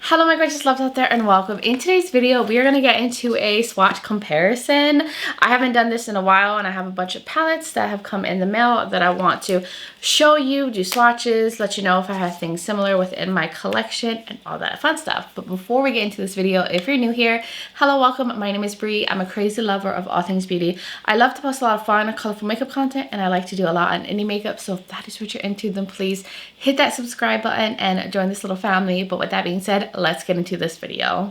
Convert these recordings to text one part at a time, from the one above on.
Hello my gorgeous loves out there and welcome. In today's video we are going to get into a swatch comparison. I haven't done this in a while and I have a bunch of palettes that have come in the mail that I want to show you, do swatches, let you know if I have things similar within my collection and all that fun stuff. But before we get into this video, if you're new here, hello, welcome. My name is Bree. I'm a crazy lover of all things beauty. I love to post a lot of fun and colorful makeup content and I like to do a lot on indie makeup. So if that is what you're into, then please hit that subscribe button and join this little family. But with that being said, let's get into this video.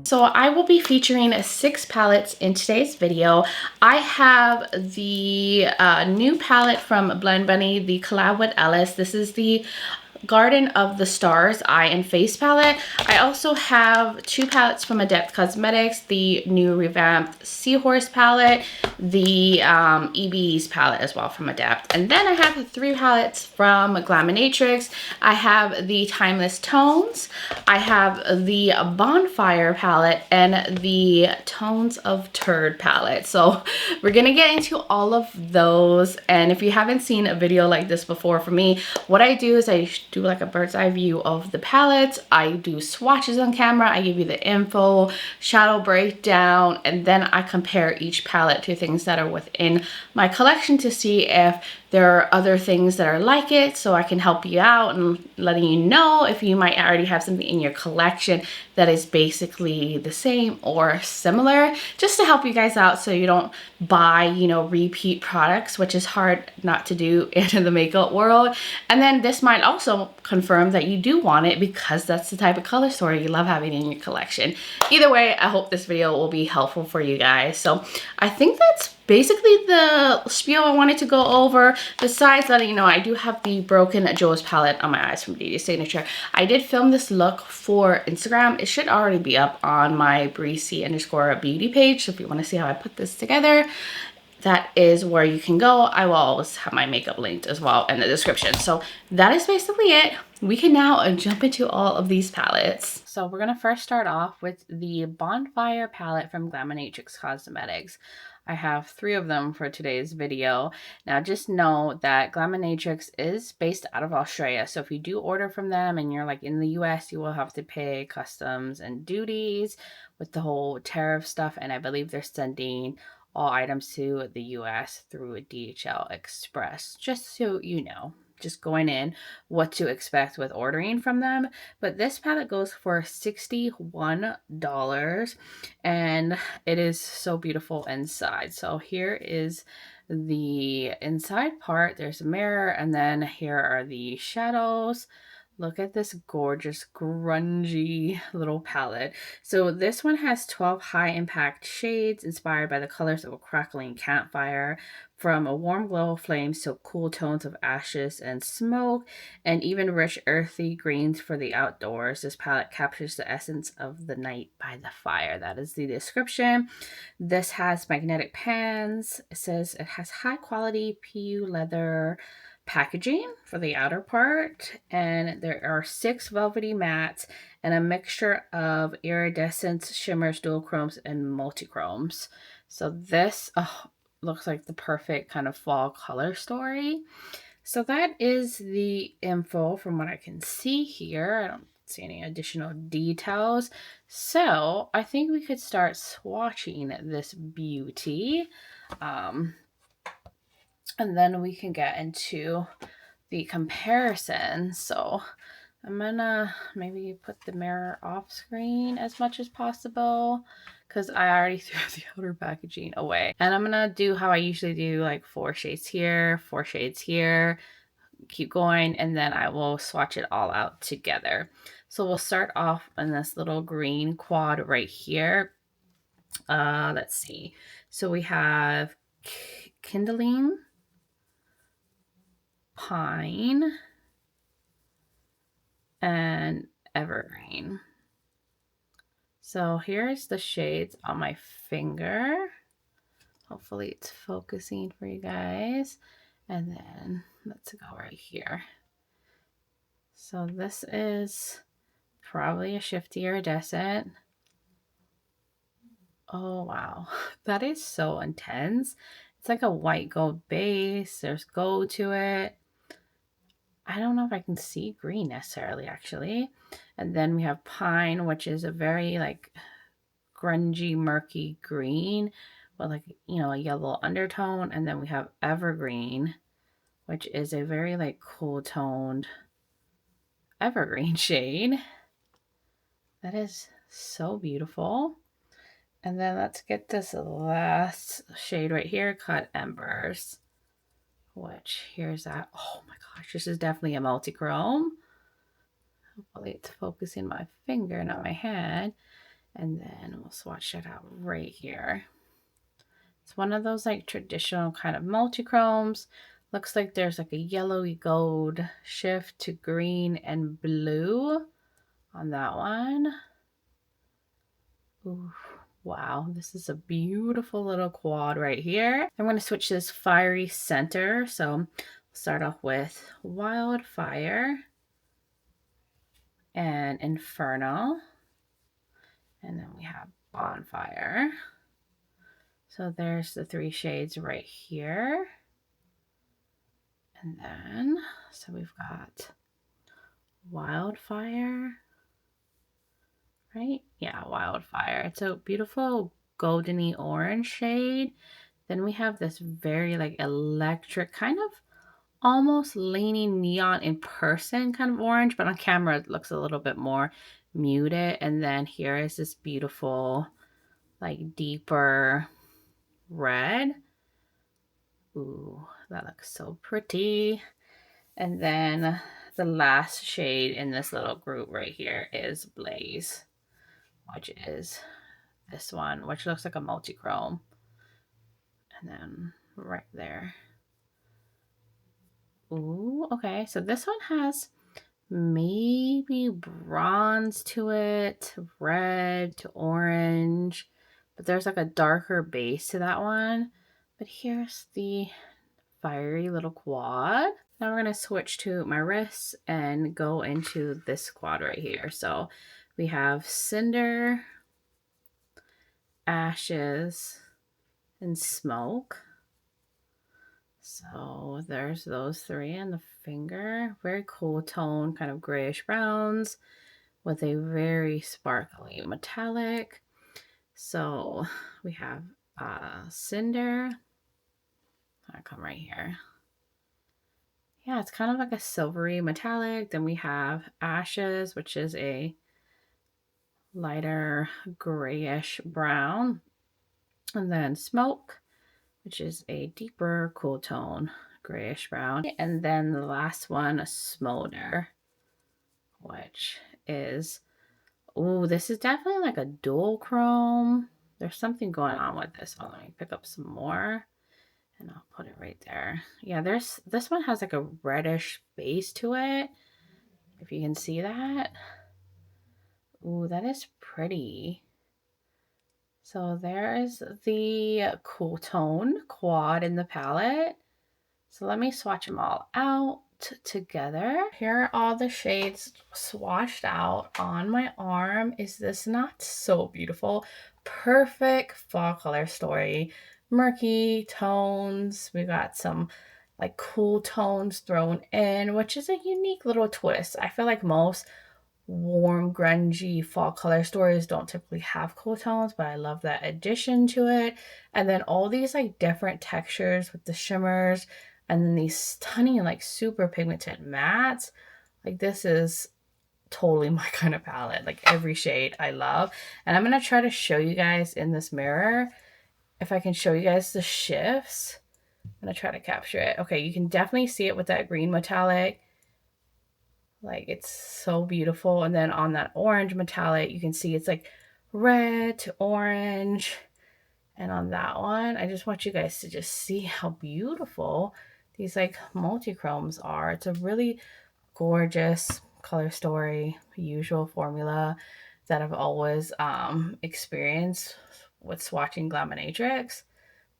So I will be featuring 6 palettes in today's video. I have the new palette from Blendbunny, the collab with Ellis. This is the Garden of the Stars Eye and Face palette. I also have 2 palettes from Adept Cosmetics, the new revamped Seahorse palette, the E.B.E.'s palette as well from Adept. And then I have 3 palettes from Glaminatrix. I have the Timeless Tones, I have the Bonfire palette, and the Tones of Turd palette. So we're gonna get into all of those. And if you haven't seen a video like this before from me, what I do is I do like a bird's eye view of the palettes. I do swatches on camera. I give you the info, shadow breakdown, and then I compare each palette to things that are within my collection to see if there are other things that are like it, so I can help you out and letting you know if you might already have something in your collection that is basically the same or similar, just to help you guys out so you don't buy, you know, repeat products, which is hard not to do in the makeup world. And then this might also confirm that you do want it because that's the type of color story you love having in your collection. Either way, I hope this video will be helpful for you guys. So I think that's basically the spiel I wanted to go over. Besides letting you know, I do have the Broken Joe's palette on my eyes from DedeSignature. I did film this look for Instagram. It should already be up on my Breezy_beauty page. So if you want to see how I put this together, that is where you can go. I will always have my makeup linked as well in the description. So that is basically it. We can now jump into all of these palettes. So we're going to first start off with the Bonfire palette from Glaminatrix Cosmetics. I have 3 of them for today's video. Now just know that Glaminatrix is based out of Australia. So if you do order from them and you're like in the US, you will have to pay customs and duties with the whole tariff stuff. And I believe they're sending all items to the US through DHL Express, just so you know, just going in what to expect with ordering from them. But this palette goes for $61 and it is so beautiful inside. So here is the inside part. There's a mirror and then here are the shadows. Look at this gorgeous grungy little palette. So this one has 12 high impact shades inspired by the colors of a crackling campfire, from a warm glow of flames to cool tones of ashes and smoke, and even rich earthy greens for the outdoors. This palette captures the essence of the night by the fire. That is the description. This has magnetic pans. It says it has high quality PU leather packaging for the outer part, and there are 6 velvety mattes and a mixture of iridescence, shimmers, dual chromes, and multi-chromes. So this looks like the perfect kind of fall color story. So that is the info from what I can see here. I don't see any additional details. So I think we could start swatching this beauty. And then we can get into the comparison. So I'm gonna maybe put the mirror off screen as much as possible because I already threw the outer packaging away. And I'm gonna do how I usually do, like 4 shades here, 4 shades here, keep going, and then I will swatch it all out together. So we'll start off on this little green quad right here. Let's see. So we have Kindling, Pine, and Evergreen. So here's the shades on my finger. Hopefully it's focusing for you guys. And then let's go right here. So this is probably a shifty iridescent. Oh wow, that is so intense. It's like a white gold base. There's gold to it. I don't know if I can see green necessarily, actually. And then we have pine, which is a very like grungy, murky green with like, you know, a yellow undertone. And then we have evergreen, which is a very like cool toned evergreen shade. That is so beautiful. And then let's get this last shade right here, Cut Embers, which here's that. Oh my gosh, this is definitely a multi-chrome. Hopefully it's focusing my finger, not my head. And then we'll swatch that out right here. It's one of those like traditional kind of multi-chromes. Looks like there's like a yellowy gold shift to green and blue on that one. Ooh, wow, this is a beautiful little quad right here. I'm going to switch this fiery center. So we'll start off with Wildfire and Inferno. And then we have Bonfire. So there's the 3 shades right here. And then, so we've got Wildfire, right? Yeah, Wildfire. It's a beautiful goldeny orange shade. Then we have this very like electric, kind of almost leaning neon in person kind of orange, but on camera it looks a little bit more muted. And then here is this beautiful like deeper red. Ooh, that looks so pretty. And then the last shade in this little group right here is Blaze, which is this one, which looks like a multi-chrome. And then right there. Ooh, okay. So this one has maybe bronze to it, red to orange, but there's like a darker base to that one. But here's the fiery little quad. Now we're going to switch to my wrists and go into this quad right here. So we have Cinder, Ashes, and Smoke. So there's those 3 in the finger. Very cool tone, kind of grayish browns with a very sparkly metallic. So we have Cinder. I'll come right here. Yeah, it's kind of like a silvery metallic. Then we have Ashes, which is a lighter grayish brown. And then Smoke, which is a deeper cool tone grayish brown. And then the last one, a Smolder, which is, oh, this is definitely like a dual chrome. There's something going on with this one. Let me pick up some more and I'll put it right there. Yeah, this one has like a reddish base to it, if you can see that. Ooh, that is pretty. So there is the cool tone quad in the palette. So let me swatch them all out together. Here are all the shades swatched out on my arm. Is this not so beautiful? Perfect fall color story. Murky tones. We got some like cool tones thrown in, which is a unique little twist. I feel like most warm, grungy fall color stories don't typically have cool tones, but I love that addition to it. And then all these like different textures with the shimmers and then these stunning like super pigmented mattes. Like this is totally my kind of palette. Like every shade I love. And I'm going to try to show you guys in this mirror if I can show you guys the shifts. I'm going to try to capture it. Okay, you can definitely see it with that green metallic. Like it's so beautiful. And then on that orange metallic, you can see it's like red to orange. And on that one, I just want you guys to just see how beautiful these like multi-chromes are. It's a really gorgeous color story, usual formula that I've always experienced with swatching Glaminatrix.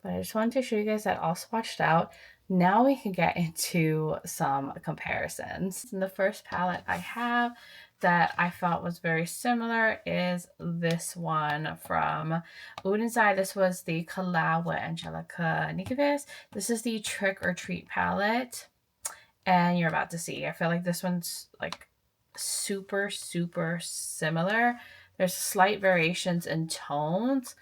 But I just wanted to show you guys that all swatched out. Now we can get into some comparisons. In the first palette I have, that I felt was very similar is this one from Beaute Bar. This was the collab with Angelica Nikivis. This is the Trick or Treat palette. And you're about to see. I feel like this one's like super, super similar. There's slight variations in tones,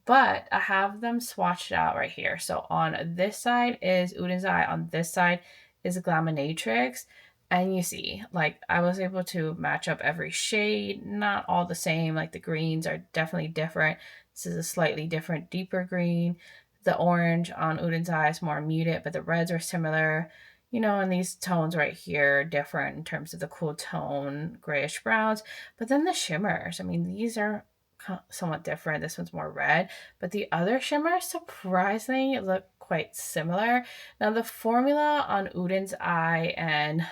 but I have them swatched out right here. So on this side is Beaute Bar, on this side is Glaminatrix. And you see, like, I was able to match up every shade, not all the same. Like, the greens are definitely different. This is a slightly different, deeper green. The orange on Beaute Bar is more muted, but the reds are similar. You know, and these tones right here are different in terms of the cool tone, grayish browns. But then the shimmers, I mean, these are somewhat different. This one's more red, but the other shimmers surprisingly look quite similar. Now the formula on Beaute Bar and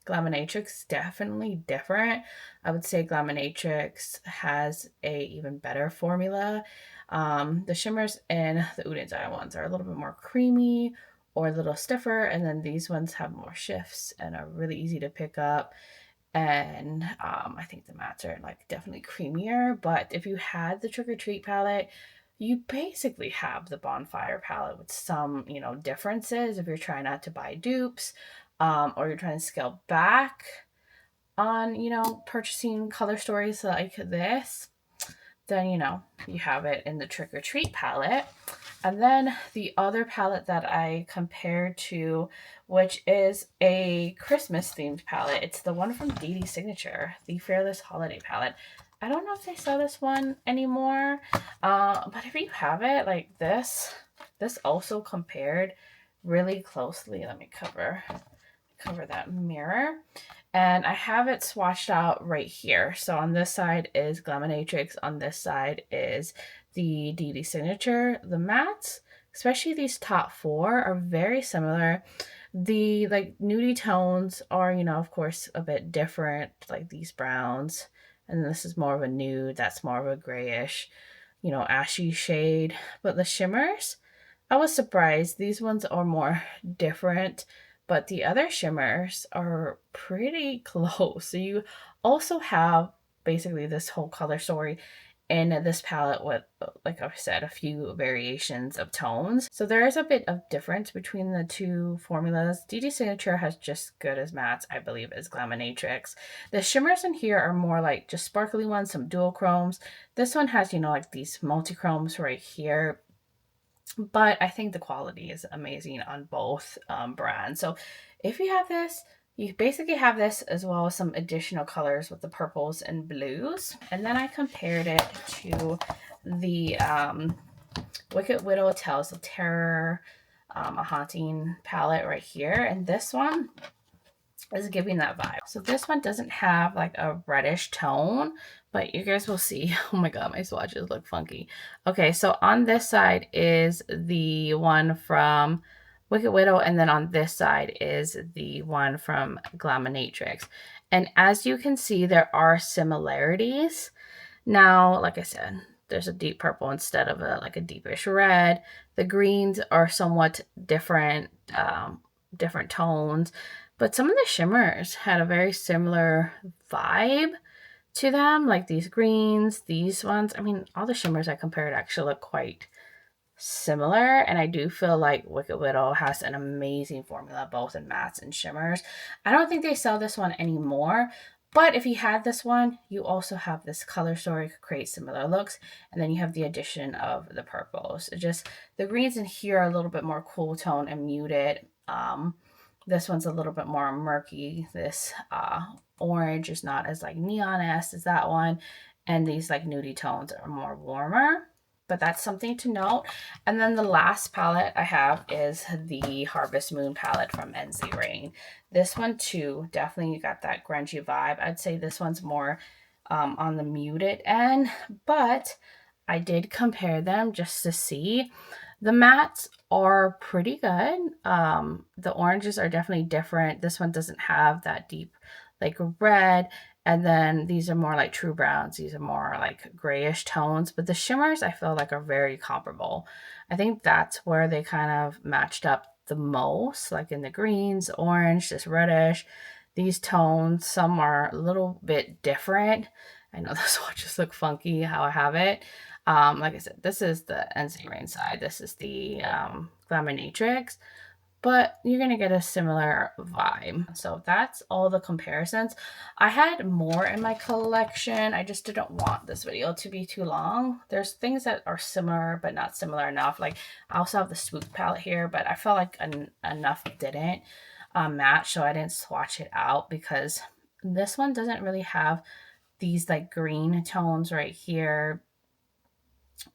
Glaminatrix definitely different. I would say Glaminatrix has a even better formula. The shimmers in the Beaute Bar ones are a little bit more creamy or a little stiffer, and then these ones have more shifts and are really easy to pick up. And I think the mattes are like definitely creamier. But if you had the Trick or Treat palette, you basically have the Bonfire palette with some, you know, differences if you're trying not to buy dupes, or you're trying to scale back on, you know, purchasing color stories like this. Then, you know, you have it in the Trick or Treat palette. And then the other palette that I compared to, which is a Christmas themed palette, it's the one from DedeSignature, the Fearless Holiday palette. I don't know if they sell this one anymore, but if you have it, like this also compared really closely. Let me cover that mirror. And I have it swatched out right here. So on this side is Glaminatrix, on this side is the DedeSignature. The mattes, especially these top four, are very similar. The like nudie tones are, you know, of course, a bit different, like these browns. And this is more of a nude, that's more of a grayish, you know, ashy shade. But the shimmers, I was surprised. These ones are more different, but the other shimmers are pretty close. So you also have basically this whole color story in this palette with, like I said, a few variations of tones. So there is a bit of difference between the two formulas. DedeSignature has just good as mattes, I believe, as Glaminatrix. The shimmers in here are more like just sparkly ones, some dual chromes. This one has, you know, like these multi-chromes right here. But I think the quality is amazing on both brands. So if you have this, you basically have this as well as some additional colors with the purples and blues. And then I compared it to the Wicked Widow Tales of Terror, a haunting palette right here. And this one is giving that vibe. So this one doesn't have like a reddish tone, but you guys will see. Oh my god, my swatches look funky. Okay, so on this side is the one from Wicked Widow, and then on this side is the one from Glaminatrix. And as you can see, there are similarities. Now, like I said, there's a deep purple instead of like a deepish red. The greens are somewhat different, different tones. But some of the shimmers had a very similar vibe to them, like these greens, these ones. I mean, all the shimmers I compared actually look quite similar, and I do feel like Wicked Widow has an amazing formula, both in mattes and shimmers. I don't think they sell this one anymore, but if you had this one, you also have this color story to create similar looks, and then you have the addition of the purples. It just, the greens in here are a little bit more cool tone and muted. This one's a little bit more murky. This orange is not as like neon-esque as that one. And these like nudie tones are more warmer. But that's something to note. And then the last palette I have is the Harvest Moon palette from NZ Rain. This one too, definitely got that grungy vibe. I'd say this one's more on the muted end. But I did compare them just to see. The mattes are pretty good. The oranges are definitely different. This one doesn't have that deep like red. And then these are more like true browns. These are more like grayish tones. But the shimmers I feel like are very comparable. I think that's where they kind of matched up the most. Like in the greens, orange, this reddish. these tones. Some are a little bit different. I know the swatches look funky how I have it. Like I said, this is the NC Rain side. This is the Glaminatrix, but you're going to get a similar vibe. So that's all the comparisons. I had more in my collection. I just didn't want this video to be too long. There's things that are similar, but not similar enough. Like I also have the Swoop palette here, but I felt like enough didn't match, so I didn't swatch it out because this one doesn't really have these like green tones right here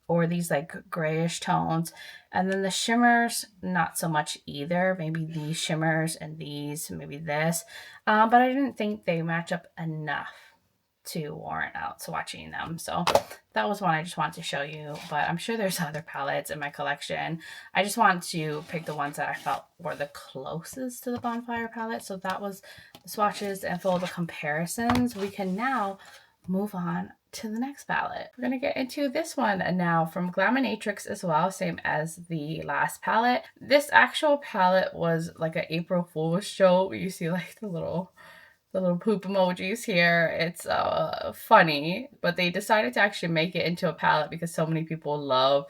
or these like grayish tones, and then the shimmers not so much either. Maybe these shimmers and these, maybe this, but I didn't think they match up enough to warrant out swatching them. So that was one I just wanted to show you, but I'm sure there's other palettes in my collection. I just wanted to pick the ones that I felt were the closest to the Bonfire palette. So that was the swatches and full of the comparisons. We can now move on to the next palette. We're gonna get into this one now from Glaminatrix as well, same as the last palette. This actual palette was like an April Fool's joke. You see like the little poop emojis here. It's funny, but they decided to actually make it into a palette because so many people love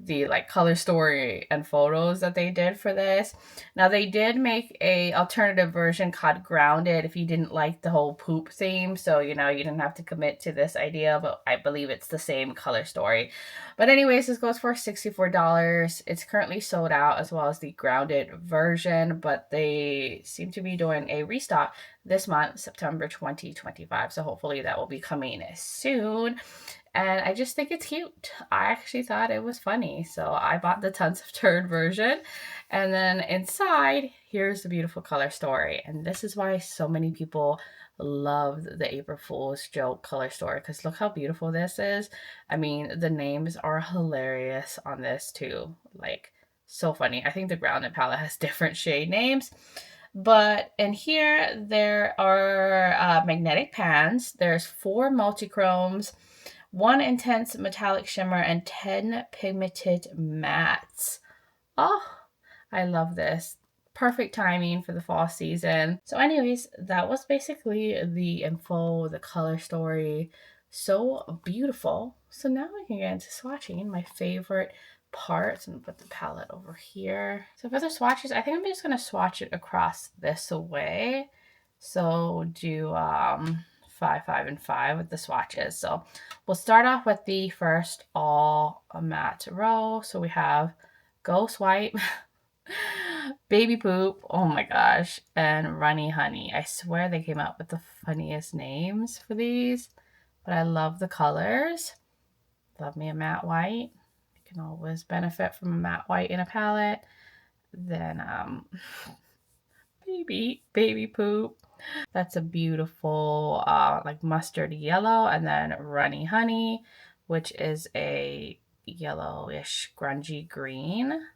the like color story and photos that they did for this. Now they did make a alternative version called Grounded if you didn't like the whole poop theme, so you know you didn't have to commit to this idea, but I believe it's the same color story. But anyways, this goes for $64. It's currently sold out as well as the Grounded version, but they seem to be doing a restock this month, September 2025, so hopefully that will be coming soon. And I just think it's cute. I actually thought it was funny, so I bought the Tones of Turd version. And then inside, here's the beautiful color story. And this is why so many people love the April Fool's joke color story, because look how beautiful this is. I mean, the names are hilarious on this too. Like, so funny. I think the Grounded palette has different shade names. But in here, there are magnetic pans. There's 4 multichromes, 1 intense metallic shimmer, and 10 pigmented mattes. Oh, I love this. Perfect timing for the fall season. So anyways, that was basically the info, the color story. So beautiful. So now we can get into swatching, my favorite parts, and put the palette over here. So for the swatches, I think I'm just going to swatch it across this way. So do 5, 5, and 5 with the swatches. So we'll start off with the first all matte row. So we have Ghost White, Baby Poop, oh my gosh, and Runny Honey. I swear they came up with the funniest names for these, but I love the colors. Love me a matte white. You can always benefit from a matte white in a palette. Then Baby Poop. That's a beautiful like mustard yellow. And then Runny Honey, which is a yellowish grungy green.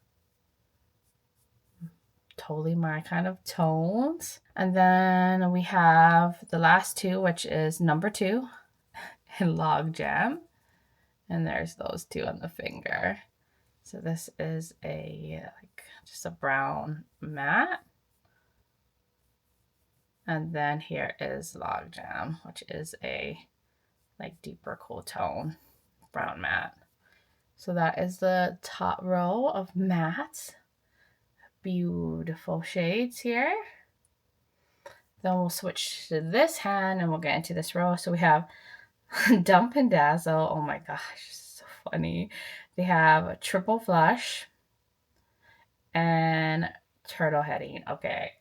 Totally my kind of tones. And then we have the last two, which is number 2 in Log Jam. And there's those 2 on the finger. So this is a like just a brown matte. And then here is Log Jam, which is a like deeper cool tone brown matte. So that is the top row of mattes. Beautiful shades here. Then we'll switch to this hand and we'll get into this row. So we have Dump and Dazzle. Oh my gosh, so funny. They have a Triple Flush and Turtle Heading. Okay.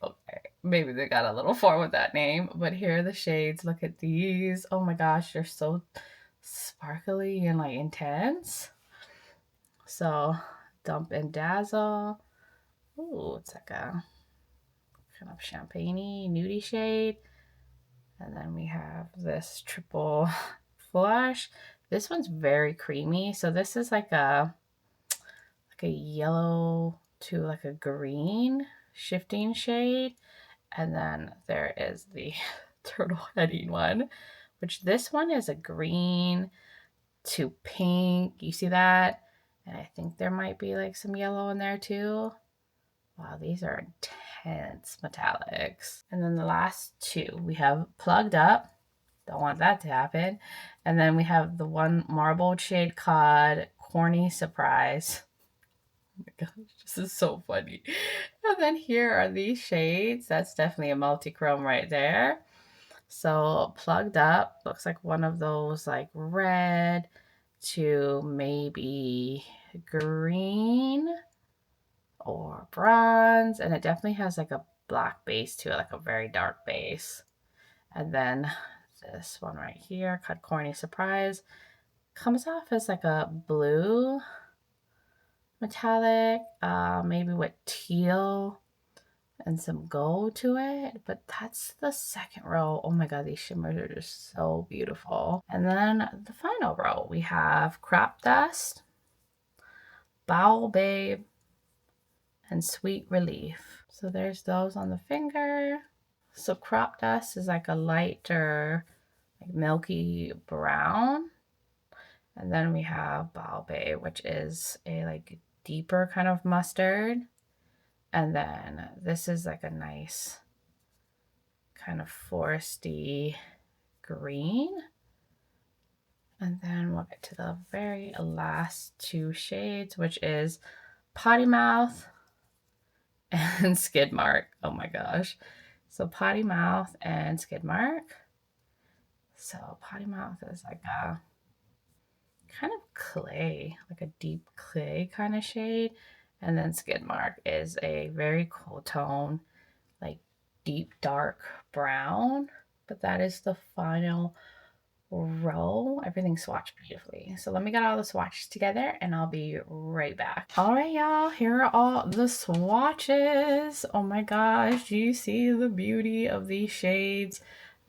Maybe they got a little far with that name, but here are the shades. Look at these. Oh my gosh, they're so sparkly and like intense. So Dump and Dazzle. Ooh, it's like a kind of champagne-y, nudie shade. And then we have this Triple Flush. This one's very creamy. So this is like a yellow to like a green shifting shade. And then there is the Turtle Heading one, which this one is a green to pink. You see that? And I think there might be like some yellow in there too. Wow, these are intense metallics. And then the last two, we have Plugged Up. Don't want that to happen. And then we have the one marbled shade called Corny Surprise. Oh my gosh, this is so funny. And then here are these shades. That's definitely a multi-chrome right there. So Plugged Up looks like one of those like red to maybe green or bronze. And it definitely has like a black base to it, like a very dark base. And then this one right here, called Corny Surprise, comes off as like a blue metallic, maybe with teal and some gold to it. But that's the second row. Oh my god, these shimmers are just so beautiful. And then the final row, we have Crop Dust, Bowel Babe, and Sweet Relief. So there's those on the finger. So Crop Dust is like a lighter, like milky brown. And then we have Bowel Babe, which is a like deeper kind of mustard. And then this is like a nice kind of foresty green. And then we'll get to the very last two shades, which is Potty Mouth and Skid Mark. Oh my gosh. So Potty Mouth and Skid Mark. So Potty Mouth is like a kind of clay, like a deep clay kind of shade. And then Skid Mark is a very cool tone, like deep dark brown. But that is the final row. Everything swatched beautifully. So let me get all the swatches together and I'll be right back. All right, y'all, here are all the swatches. Oh my gosh, do you see the beauty of these shades?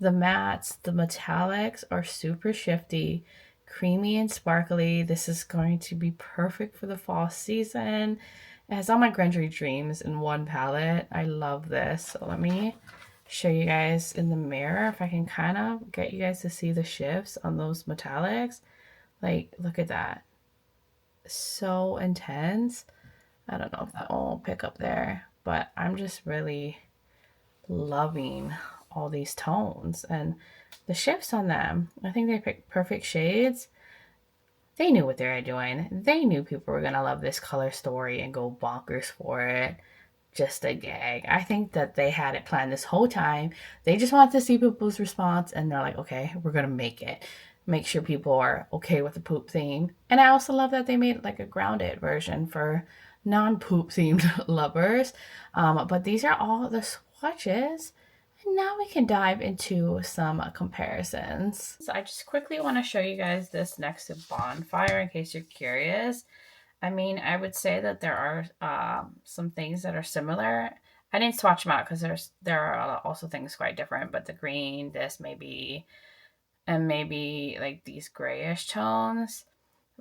The mattes, the metallics are super shifty, creamy and sparkly. This is going to be perfect for the fall season. It has all my grungy dreams in one palette. I love this. So let me show you guys in the mirror if I can kind of get you guys to see the shifts on those metallics. Like, look at that. So intense. I don't know if that one will pick up there, but I'm just really loving all these tones and the shifts on them. I think they picked perfect shades. They knew what they were doing. They knew people were going to love this color story and go bonkers for it. Just a gag. I think that they had it planned this whole time. They just wanted to see people's response and they're like, okay, we're going to make it. Make sure people are okay with the poop theme. And I also love that they made like a grounded version for non-poop themed lovers. But these are all the swatches. And now we can dive into some comparisons. So I just quickly want to show you guys this next to Bonfire in case you're curious. I mean, I would say that there are some things that are similar. I didn't swatch them out because there are also things quite different, but the green, this maybe, and maybe like these grayish tones,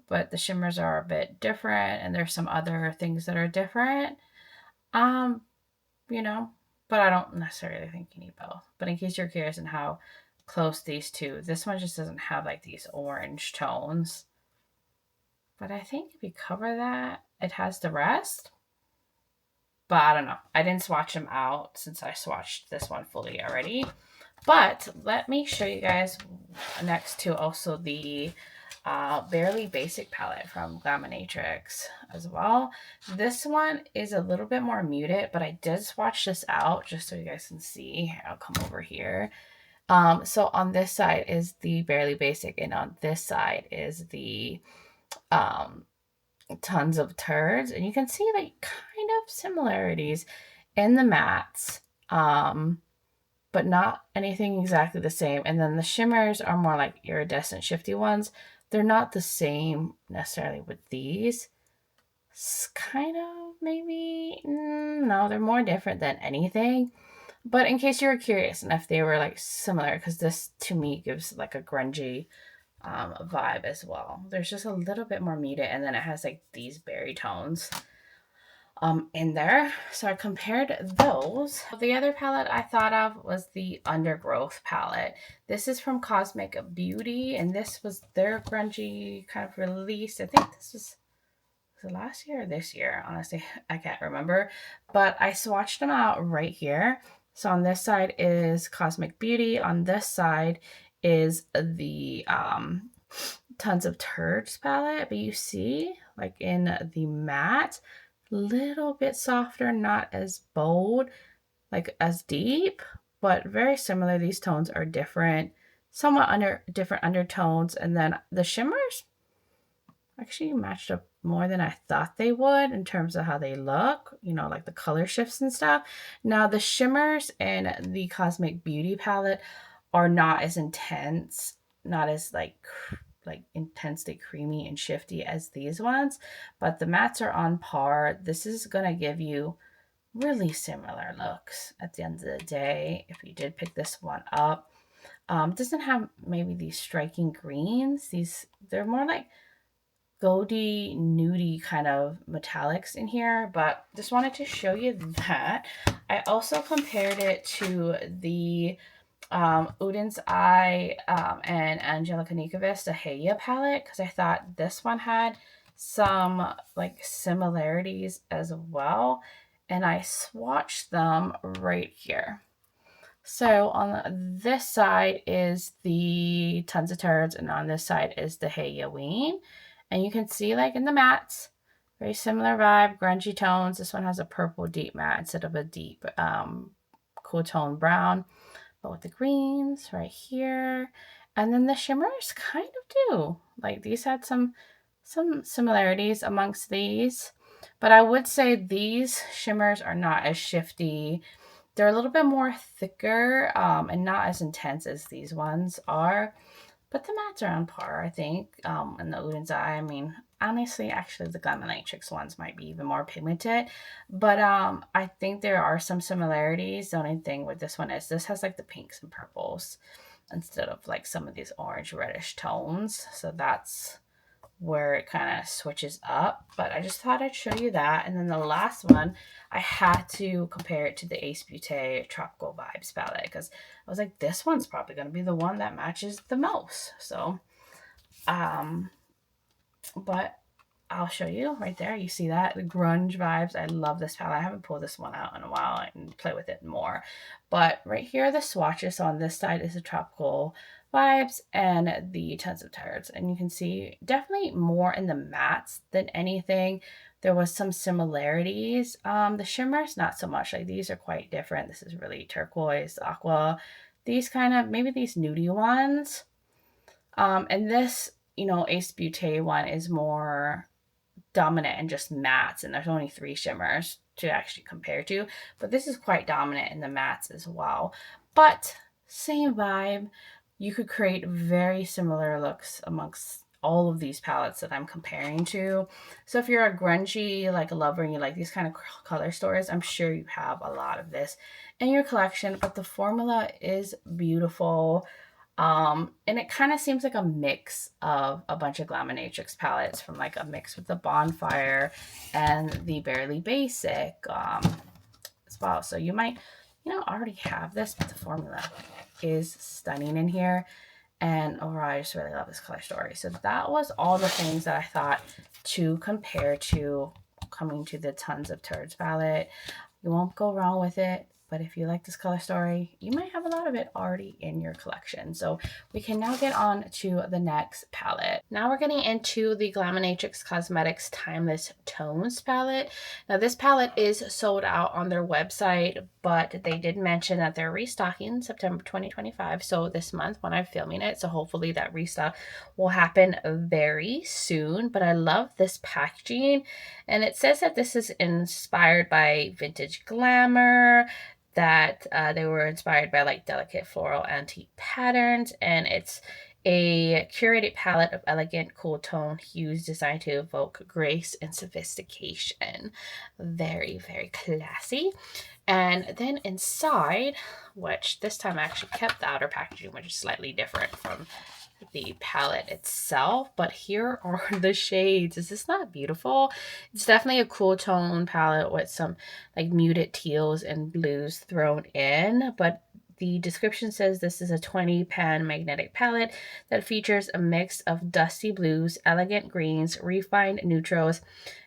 but the shimmers are a bit different and there's some other things that are different. You know, but I don't necessarily think you need both. But in case you're curious on how close these two, this one just doesn't have like these orange tones. But I think if you cover that, it has the rest. But I don't know. I didn't swatch them out since I swatched this one fully already. But let me show you guys next to also the Barely Basic palette from Glaminatrix as well. This one is a little bit more muted, but I did swatch this out just so you guys can see. I'll come over here. So on this side is the Barely Basic, and on this side is the Tones of Turds, and you can see like kind of similarities in the mattes, but not anything exactly the same. And then the shimmers are more like iridescent shifty ones. They're not the same necessarily with these. It's kind of maybe, no, they're more different than anything. But in case you were curious and if they were like similar, because this to me gives like a grungy vibe as well. There's just a little bit more muted, and then it has like these berry tones in there. So I compared those. The other palette I thought of was the Undergrowth palette. This is from Cosmic Beauty, and this was their grungy kind of release. I think this was was it last year or this year? Honestly, I can't remember. But I swatched them out right here. So on this side is Cosmic Beauty. On this side is the Tons of Turds palette. But you see, like in the matte, little bit softer, not as bold, like as deep, but very similar. These tones are different, somewhat different undertones. And then the shimmers actually matched up more than I thought they would in terms of how they look, you know, like the color shifts and stuff. Now the shimmers in the Cosmic Beauty palette are not as intense, not as like intensely creamy and shifty as these ones, but the mattes are on par. This is gonna give you really similar looks at the end of the day if you did pick this one up. Doesn't have maybe these striking greens. They're more like goldy, nudie kind of metallics in here, but just wanted to show you that. I also compared it to the Udin's Eye and Angelica Nikovis, the Heya palette, because I thought this one had some like similarities as well. And I swatched them right here. So on this side is the Tons of Turds, and on this side is the Heya Ween. And you can see like in the mattes, very similar vibe, grungy tones. This one has a purple deep matte instead of a deep cool tone brown. But with the greens right here. And then the shimmers kind of do. Like these had some similarities amongst these. But I would say these shimmers are not as shifty. They're a little bit more thicker and not as intense as these ones are. But the mattes are on par, I think. And the Udin's Eye, I mean, honestly, actually, the Glaminatrix ones might be even more pigmented. But I think there are some similarities. The only thing with this one is this has like the pinks and purples instead of like some of these orange reddish tones. So that's where it kind of switches up. But I just thought I'd show you that. And then the last one, I had to compare it to the Ace Beaute Tropical Vibes palette because I was like, this one's probably going to be the one that matches the most. So, but I'll show you right there. You see that? The grunge vibes. I love this palette. I haven't pulled this one out in a while. I can play with it more. But right here are the swatches. So on this side is the Tropical Vibes and the Tons of Turds. And you can see definitely more in the mattes than anything. There was some similarities. The shimmers, not so much. Like these are quite different. This is really turquoise, aqua. These kind of, maybe these nudie ones. And this, you know, Ace Beaute one is more dominant and just mattes, and there's only 3 shimmers to actually compare to, but this is quite dominant in the mattes as well. But same vibe. You could create very similar looks amongst all of these palettes that I'm comparing to. So if you're a grungy like a lover and you like these kind of color stories, I'm sure you have a lot of this in your collection. But the formula is beautiful. And it kind of seems like a mix of a bunch of Glaminatrix palettes, from like a mix with the Bonfire and the Barely Basic as well. So you might, you know, already have this, but the formula is stunning in here. And overall, I just really love this color story. So that was all the things that I thought to compare to coming to the Tons of Turds palette. You won't go wrong with it. But if you like this color story, you might have a lot of it already in your collection. So we can now get on to the next palette. Now we're getting into the Glaminatrix Cosmetics Timeless Tones palette. Now this palette is sold out on their website, but they did mention that they're restocking September 2025. So this month when I'm filming it. So hopefully that restock will happen very soon. But I love this packaging. And it says that this is inspired by vintage glamour, that they were inspired by like delicate floral antique patterns, and it's a curated palette of elegant, cool tone hues designed to evoke grace and sophistication. Very, very classy. And then inside, which this time I actually kept the outer packaging, which is slightly different from the palette itself, but here are the shades. Is this not beautiful? It's definitely a cool tone palette with some like muted teals and blues thrown in, but The description says this is a 20 pan magnetic palette that features a mix of dusty blues, elegant greens, refined neutrals,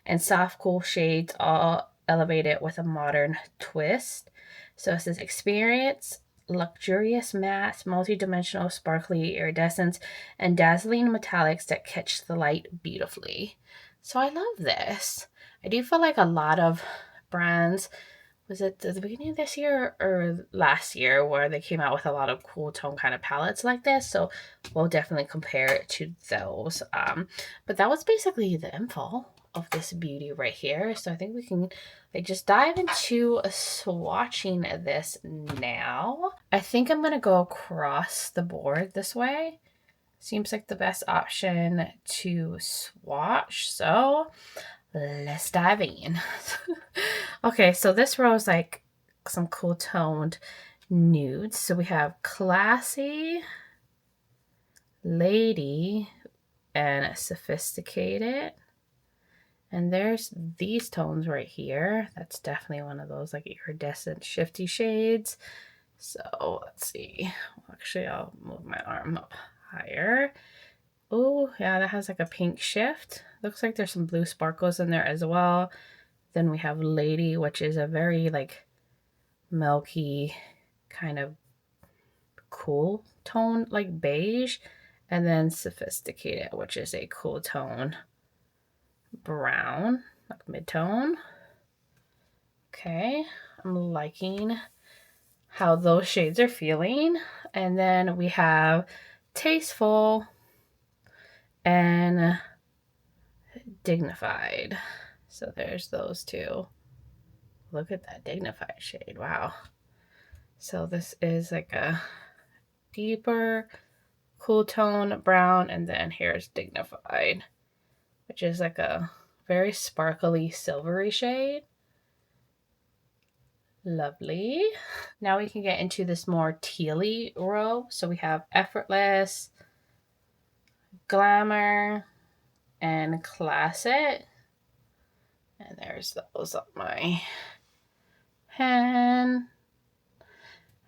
and soft cool shades, all elevated with a modern twist. So it says experience luxurious matte, multi-dimensional, sparkly iridescence, and dazzling metallics that catch the light beautifully. So I love this. I do feel like a lot of brands, was it the beginning of this year or last year, where they came out with a lot of cool tone kind of palettes like this. So we'll definitely compare it to those. But that was basically the info of this beauty right here. So I think we can just dive into swatching this now. I think I'm going to go across the board this way. Seems like the best option to swatch. So let's dive in. Okay, so this row is like some cool toned nudes. So we have classy, lady, and sophisticated. And there's these tones right here. That's definitely one of those like iridescent shifty shades. So let's see. Actually, I'll move my arm up higher. Oh, yeah, that has like a pink shift. Looks like there's some blue sparkles in there as well. Then we have Lady, which is a very like milky kind of cool tone, like beige. And then Sophisticated, which is a cool tone brown, like mid-tone. Okay, I'm liking how those shades are feeling. And then we have Tasteful and Dignified. So there's those two. Look at that Dignified shade. Wow. So this is like a deeper cool tone brown, and then here's Dignified, which is like a very sparkly silvery shade. Lovely. Now we can get into this more tealy row. So we have Effortless, Glamour, and Classic. And there's those on my pen.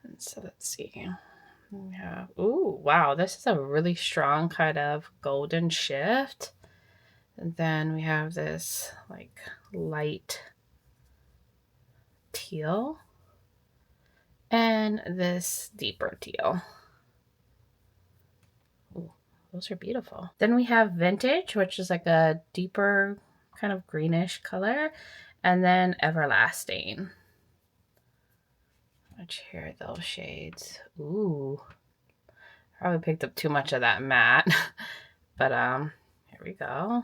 And so let's see. We have, ooh, wow, this is a really strong kind of golden shift. And then we have this like light teal and this deeper teal. Ooh, those are beautiful. Then we have Vintage, which is like a deeper kind of greenish color, and then Everlasting, which here are those shades. Ooh, probably picked up too much of that matte, but here we go.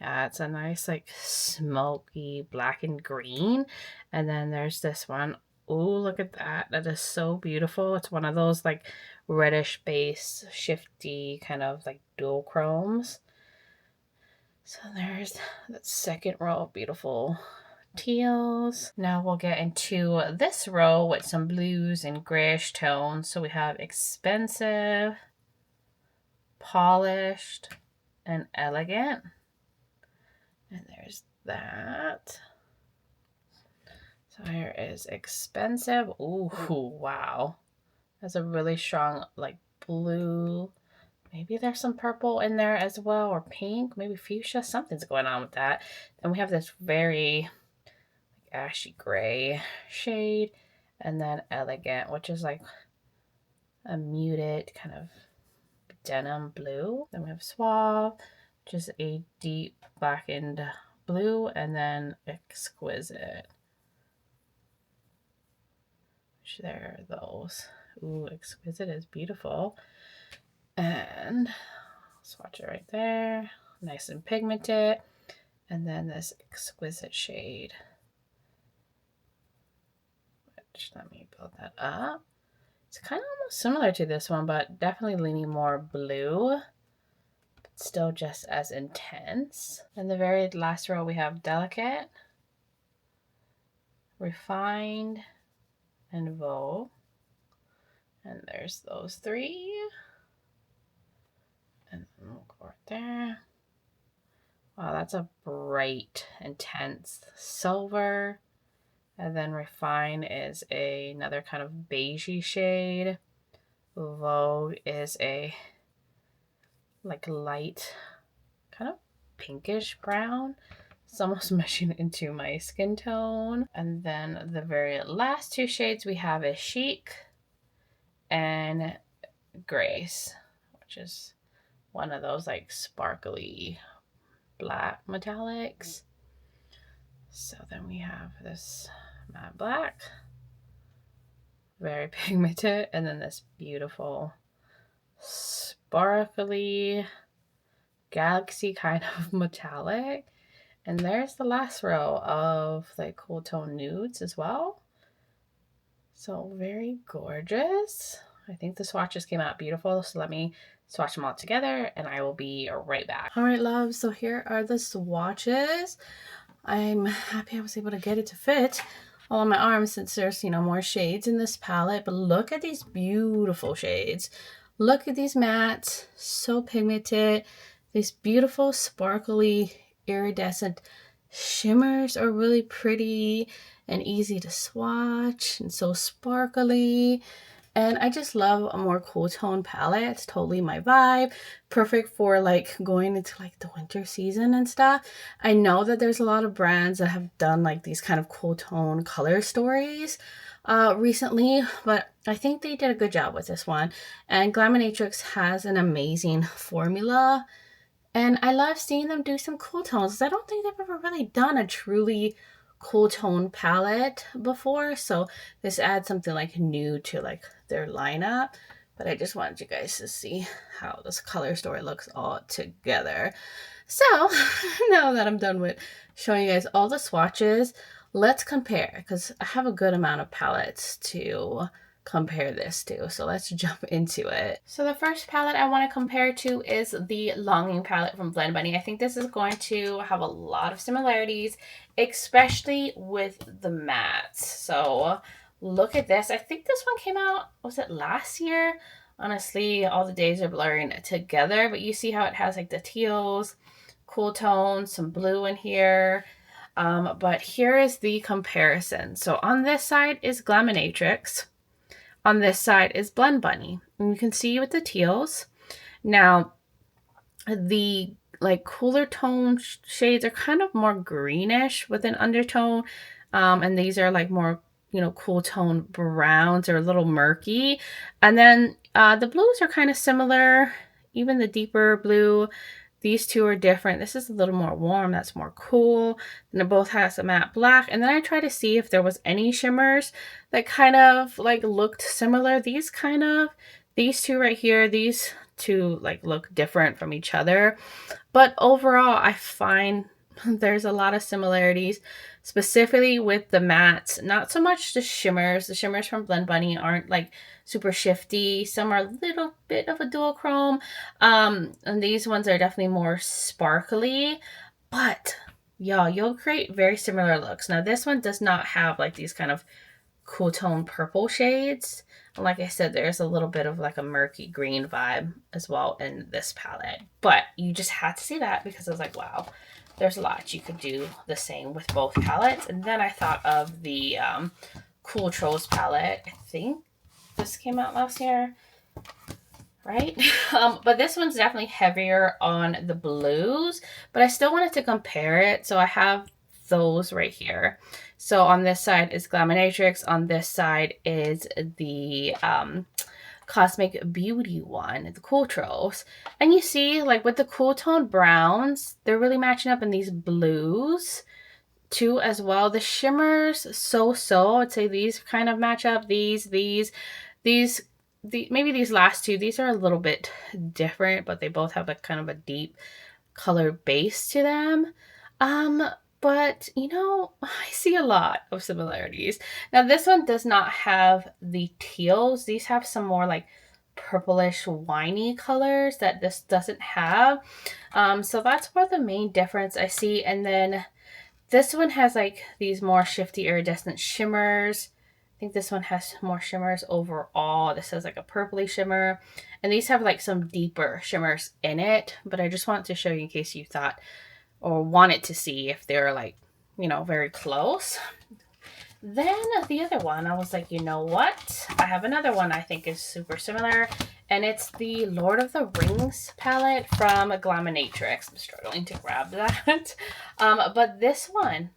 Yeah, it's a nice like smoky black and green. And then there's this one. Oh, look at that. That is so beautiful. It's one of those like reddish base, shifty kind of like dual chromes. So there's that second row of beautiful teals. Now we'll get into this row with some blues and grayish tones. So we have Expensive, Polished, and Elegant. And there's that. So here is Expensive. Ooh, wow. That's a really strong like blue. Maybe there's some purple in there as well, or pink, maybe fuchsia. Something's going on with that. Then we have this very like ashy gray shade. And then Elegant, which is like a muted kind of denim blue. Then we have Suave, which is a deep blackened blue, and then Exquisite, which there are those. Ooh, Exquisite is beautiful. And swatch it right there. Nice and pigmented. And then this Exquisite shade, which let me build that up. It's kind of almost similar to this one, but definitely leaning more blue. But still just as intense. In the very last row, we have Delicate, Refined, and Vogue. And there's those three. And then we'll go right there. Wow, that's a bright, intense silver. And then Refine is another kind of beigey shade. Vogue is a like light kind of pinkish brown. It's almost meshing into my skin tone. And then the very last two shades we have is Chic and Grace, which is one of those like sparkly black metallics. So then we have this matte black, very pigmented, and then this beautiful sparkly galaxy kind of metallic. And there's the last row of like cool tone nudes as well. So very gorgeous. I think the swatches came out beautiful. So let me swatch them all together and I will be right back. All right, love. So here are the swatches. I'm happy I was able to get it to fit all on my arms since there's, more shades in this palette. But look at these beautiful shades. Look at these mattes, so pigmented. These beautiful, sparkly, iridescent shimmers are really pretty and easy to swatch and so sparkly. And I just love a more cool tone palette. It's totally my vibe. Perfect for like going into like the winter season and stuff. I know that there's a lot of brands that have done like these kind of cool tone color stories recently, but I think they did a good job with this one. And Glaminatrix has an amazing formula. And I love seeing them do some cool tones. I don't think they've ever really done a truly cool tone palette before. So this adds something like new to like their lineup. But I just wanted you guys to see how this color story looks all together. So now that I'm done with showing you guys all the swatches, let's compare because I have a good amount of palettes to compare this to. So let's jump into it. So the first palette I want to compare to is the Longing palette from Blendbunny. I think this is going to have a lot of similarities, especially with the mattes. So look at this. I think this one came out, was it last year? Honestly, all the days are blurring together, but you see how it has like the teals, cool tones, some blue in here. But here is the comparison. So on this side is Glaminatrix. On this side is Blendbunny. And you can see with the teals. Now, the like cooler tone shades are kind of more greenish with an undertone. And these are like more, cool tone browns or a little murky. And then the blues are kind of similar. Even the deeper blue. These two are different. This is a little more warm. That's more cool. And it both has a matte black. And then I try to see if there was any shimmers that kind of like looked similar. These two right here, these two like look different from each other. But overall, I find there's a lot of similarities, specifically with the mattes. Not so much the shimmers. The shimmers from Blendbunny aren't like super shifty. Some are a little bit of a duochrome. And these ones are definitely more sparkly. But y'all, you'll create very similar looks. Now this one does not have like these kind of cool tone purple shades. And like I said, there's a little bit of like a murky green vibe as well in this palette. But you just had to see that because I was like, wow, there's a lot. You could do the same with both palettes. And then I thought of the Cool Trolls palette. I think this came out last year, right? But this one's definitely heavier on the blues, but I still wanted to compare it. So I have those right here. So on this side is Glaminatrix. On this side is the Cosmic Beauty one, the Cool Trolls. And you see, like with the cool tone browns, they're really matching up in these blues too as well. The shimmers, so. I'd say these kind of match up. Maybe these last two, these are a little bit different, but they both have like kind of a deep color base to them. But I see a lot of similarities. Now this one does not have the teals. These have some more like purplish winey colors that this doesn't have. So that's where the main difference I see. And then this one has like these more shifty iridescent shimmers. I think this one has more shimmers overall. This has like a purpley shimmer. And these have like some deeper shimmers in it. But I just want to show you in case you thought or wanted to see if they're like, very close. Then the other one, I was like, you know what? I have another one I think is super similar, and it's the Lord of the Rings palette from Glaminatrix. I'm struggling to grab that. But this one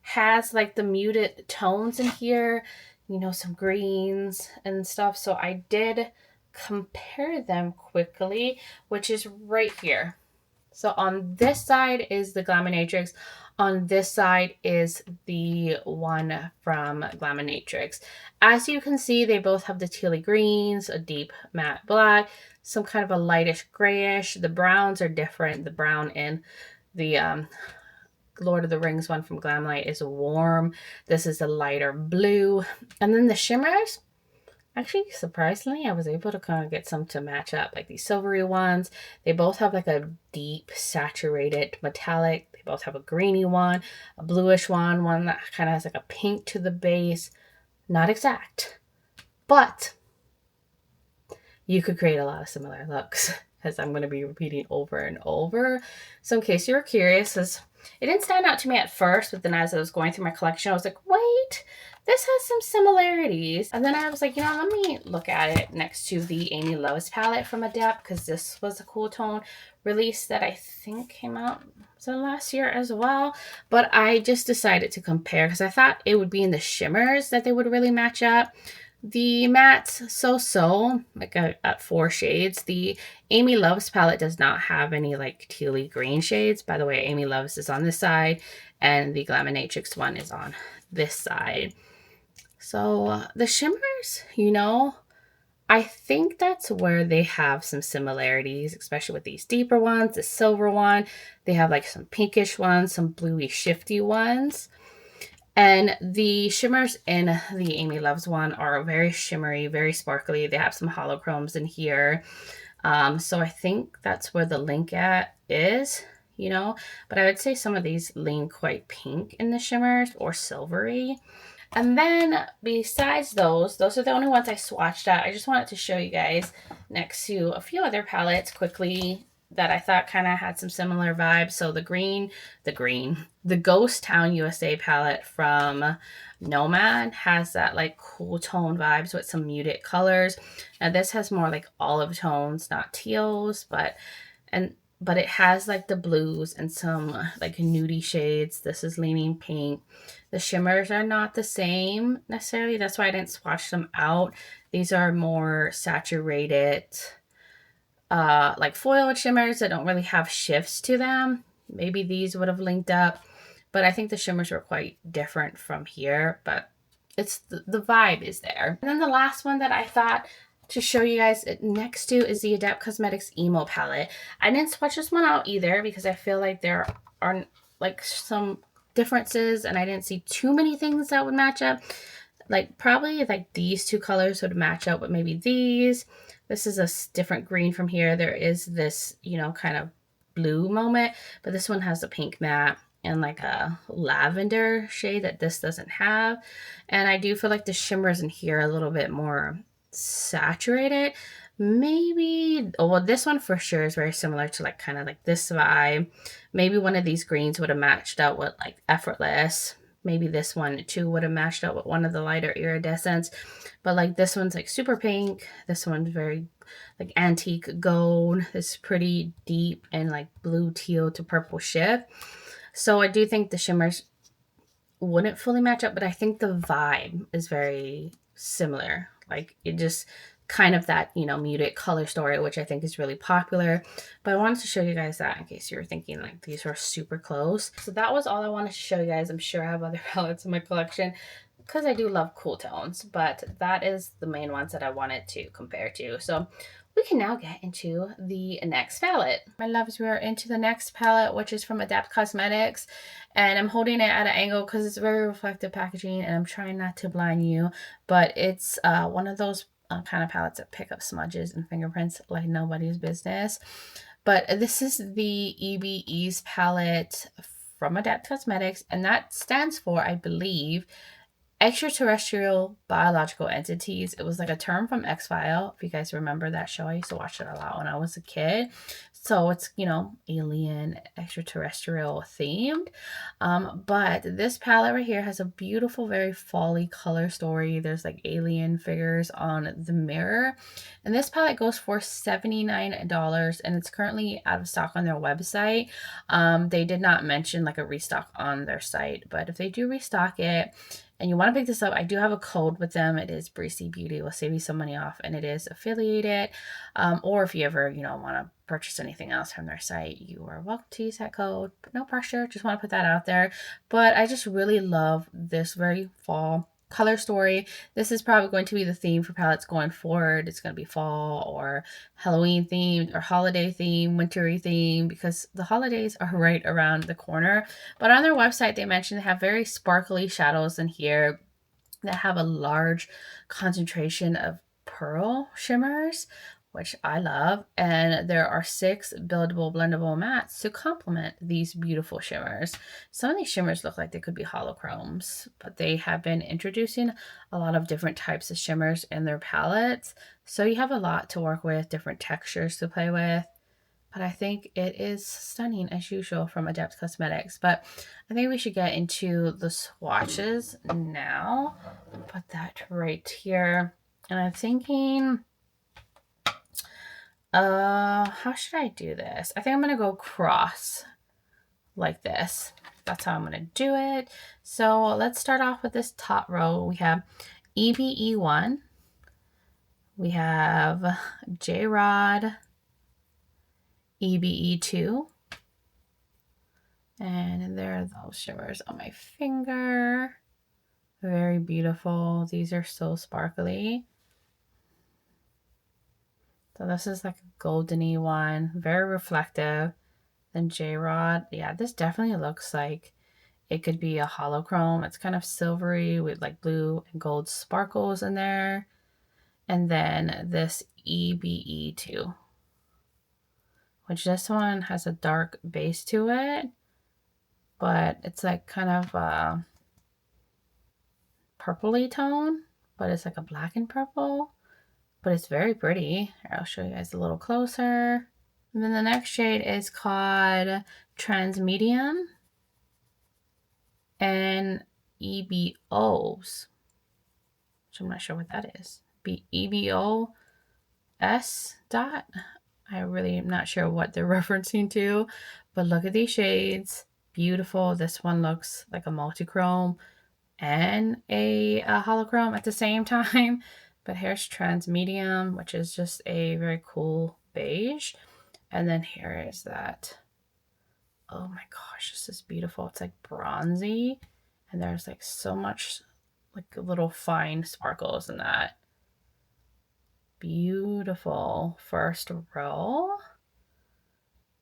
has like the muted tones in here, you know, some greens and stuff. So I did compare them quickly, which is right here. So on this side is the Glaminatrix. On this side is the one from Glaminatrix. As you can see, they both have the tealy greens, a deep matte black, some kind of a lightish grayish. The browns are different. The brown in the Lord of the Rings one from Glamlight is warm. This is a lighter blue. And then the shimmers, actually, surprisingly, I was able to kind of get some to match up, like these silvery ones. They both have like a deep saturated metallic. They both have a greeny one, a bluish one that kind of has like a pink to the base. Not exact, but you could create a lot of similar looks, as I'm going to be repeating over and over. So in case you were curious, it didn't stand out to me at first, but then as I was going through my collection, I was like, wait, this has some similarities. And then I was like, you know, let me look at it next to the Amy Loves palette from Adept, because this was a cool tone release that I think came out last year as well. But I just decided to compare because I thought it would be in the shimmers that they would really match up. The mattes, so, like at 4 shades. The Amy Loves palette does not have any like tealy green shades. By the way, Amy Loves is on this side and the Glaminatrix one is on this side. So the shimmers, you know, I think that's where they have some similarities, especially with these deeper ones. The silver one, they have like some pinkish ones, some bluey shifty ones. And the shimmers in the Amy Loves one are very shimmery, very sparkly. They have some holochromes in here. So I think that's where the link at is, you know. But I would say some of these lean quite pink in the shimmers or silvery. And then besides those are the only ones I swatched at. I just wanted to show you guys next to a few other palettes quickly that I thought kind of had some similar vibes. So the Ghost Town USA palette from Nomad has that like cool tone vibes with some muted colors. Now this has more like olive tones, not teals, but it has like the blues and some like nudie shades. This is leaning pink. The shimmers are not the same necessarily. That's why I didn't swatch them out. These are more saturated like foiled shimmers that don't really have shifts to them. Maybe these would have linked up, but I think the shimmers were quite different from here, but it's the vibe is there. And then the last one that I thought to show you guys next to is the Adept Cosmetics Emo palette. I didn't swatch this one out either because I feel like there are like some differences and I didn't see too many things that would match up. Like probably like these two colors would match up with maybe these. This is a different green from here. There is this, you know, kind of blue moment, but this one has a pink matte and like a lavender shade that this doesn't have. And I do feel like the shimmers in here are a little bit more saturated. Maybe, oh, well, this one for sure is very similar to like kind of like this vibe. Maybe one of these greens would have matched out with like Effortless. Maybe this one too would have matched out with one of the lighter iridescents. But like this one's like super pink. This one's very like antique gold. It's pretty deep and like blue teal to purple shift. So I do think the shimmers wouldn't fully match up, but I think the vibe is very similar. Like it just kind of that, you know, muted color story, which I think is really popular. But I wanted to show you guys that in case you were thinking like these were super close. So that was all I wanted to show you guys. I'm sure I have other palettes in my collection because I do love cool tones, but that is the main ones that I wanted to compare to. So we can now get into the next palette. My loves, we are into the next palette, which is from Adept Cosmetics. And I'm holding it at an angle because it's very reflective packaging and I'm trying not to blind you. But it's one of those kind of palettes that pick up smudges and fingerprints like nobody's business. But this is the E.B.E.'s palette from Adept Cosmetics. And that stands for, I believe, extraterrestrial biological entities. It was like a term from X-File, if you guys remember that show. I used to watch it a lot when I was a kid. So it's, you know, alien, extraterrestrial themed. But this palette right here has a beautiful, very fall-y color story. There's like alien figures on the mirror. And this palette goes for $79, and it's currently out of stock on their website. They did not mention like a restock on their site, but if they do restock it and you want to pick this up, I do have a code with them. It is bricbeauty. It will save you some money off, and it is affiliated. Or if you ever, you know, want to purchase anything else from their site, you are welcome to use that code. But no pressure. Just want to put that out there. But I just really love this very fall color story. This is probably going to be the theme for palettes going forward. It's going to be fall or Halloween themed or holiday themed, wintry theme, because the holidays are right around the corner. But on their website, they mentioned they have very sparkly shadows in here that have a large concentration of pearl shimmers, which I love. And there are 6 buildable, blendable mattes to complement these beautiful shimmers. Some of these shimmers look like they could be holochromes, but they have been introducing a lot of different types of shimmers in their palettes. So you have a lot to work with, different textures to play with. But I think it is stunning as usual from Adept Cosmetics. But I think we should get into the swatches now. Put that right here. And I'm thinking, how should I do this? I think I'm going to go cross like this. That's how I'm going to do it. So let's start off with this top row. We have E.B.E. 1. We have J-Rod, E.B.E. 2. And there are those shimmers on my finger. Very beautiful. These are so sparkly. So this is like a goldeny one. Very reflective. Then J-Rod. Yeah, this definitely looks like it could be a holochrome. It's kind of silvery with like blue and gold sparkles in there. And then this E.B.E. 2. Which this one has a dark base to it. But it's like kind of a purpley tone, but it's like a black and purple, but it's very pretty. Here, I'll show you guys a little closer. And then the next shade is called Transmedium and E.B.O's, which I'm not sure what that is. E.B.O.S. dot. I really am not sure what they're referencing to, but look at these shades. Beautiful. This one looks like a multi-chrome and a holochrome at the same time. But here's Transmedium, which is just a very cool beige. And then here is that. Oh my gosh, this is beautiful. It's like bronzy. And there's like so much like little fine sparkles in that. Beautiful first row.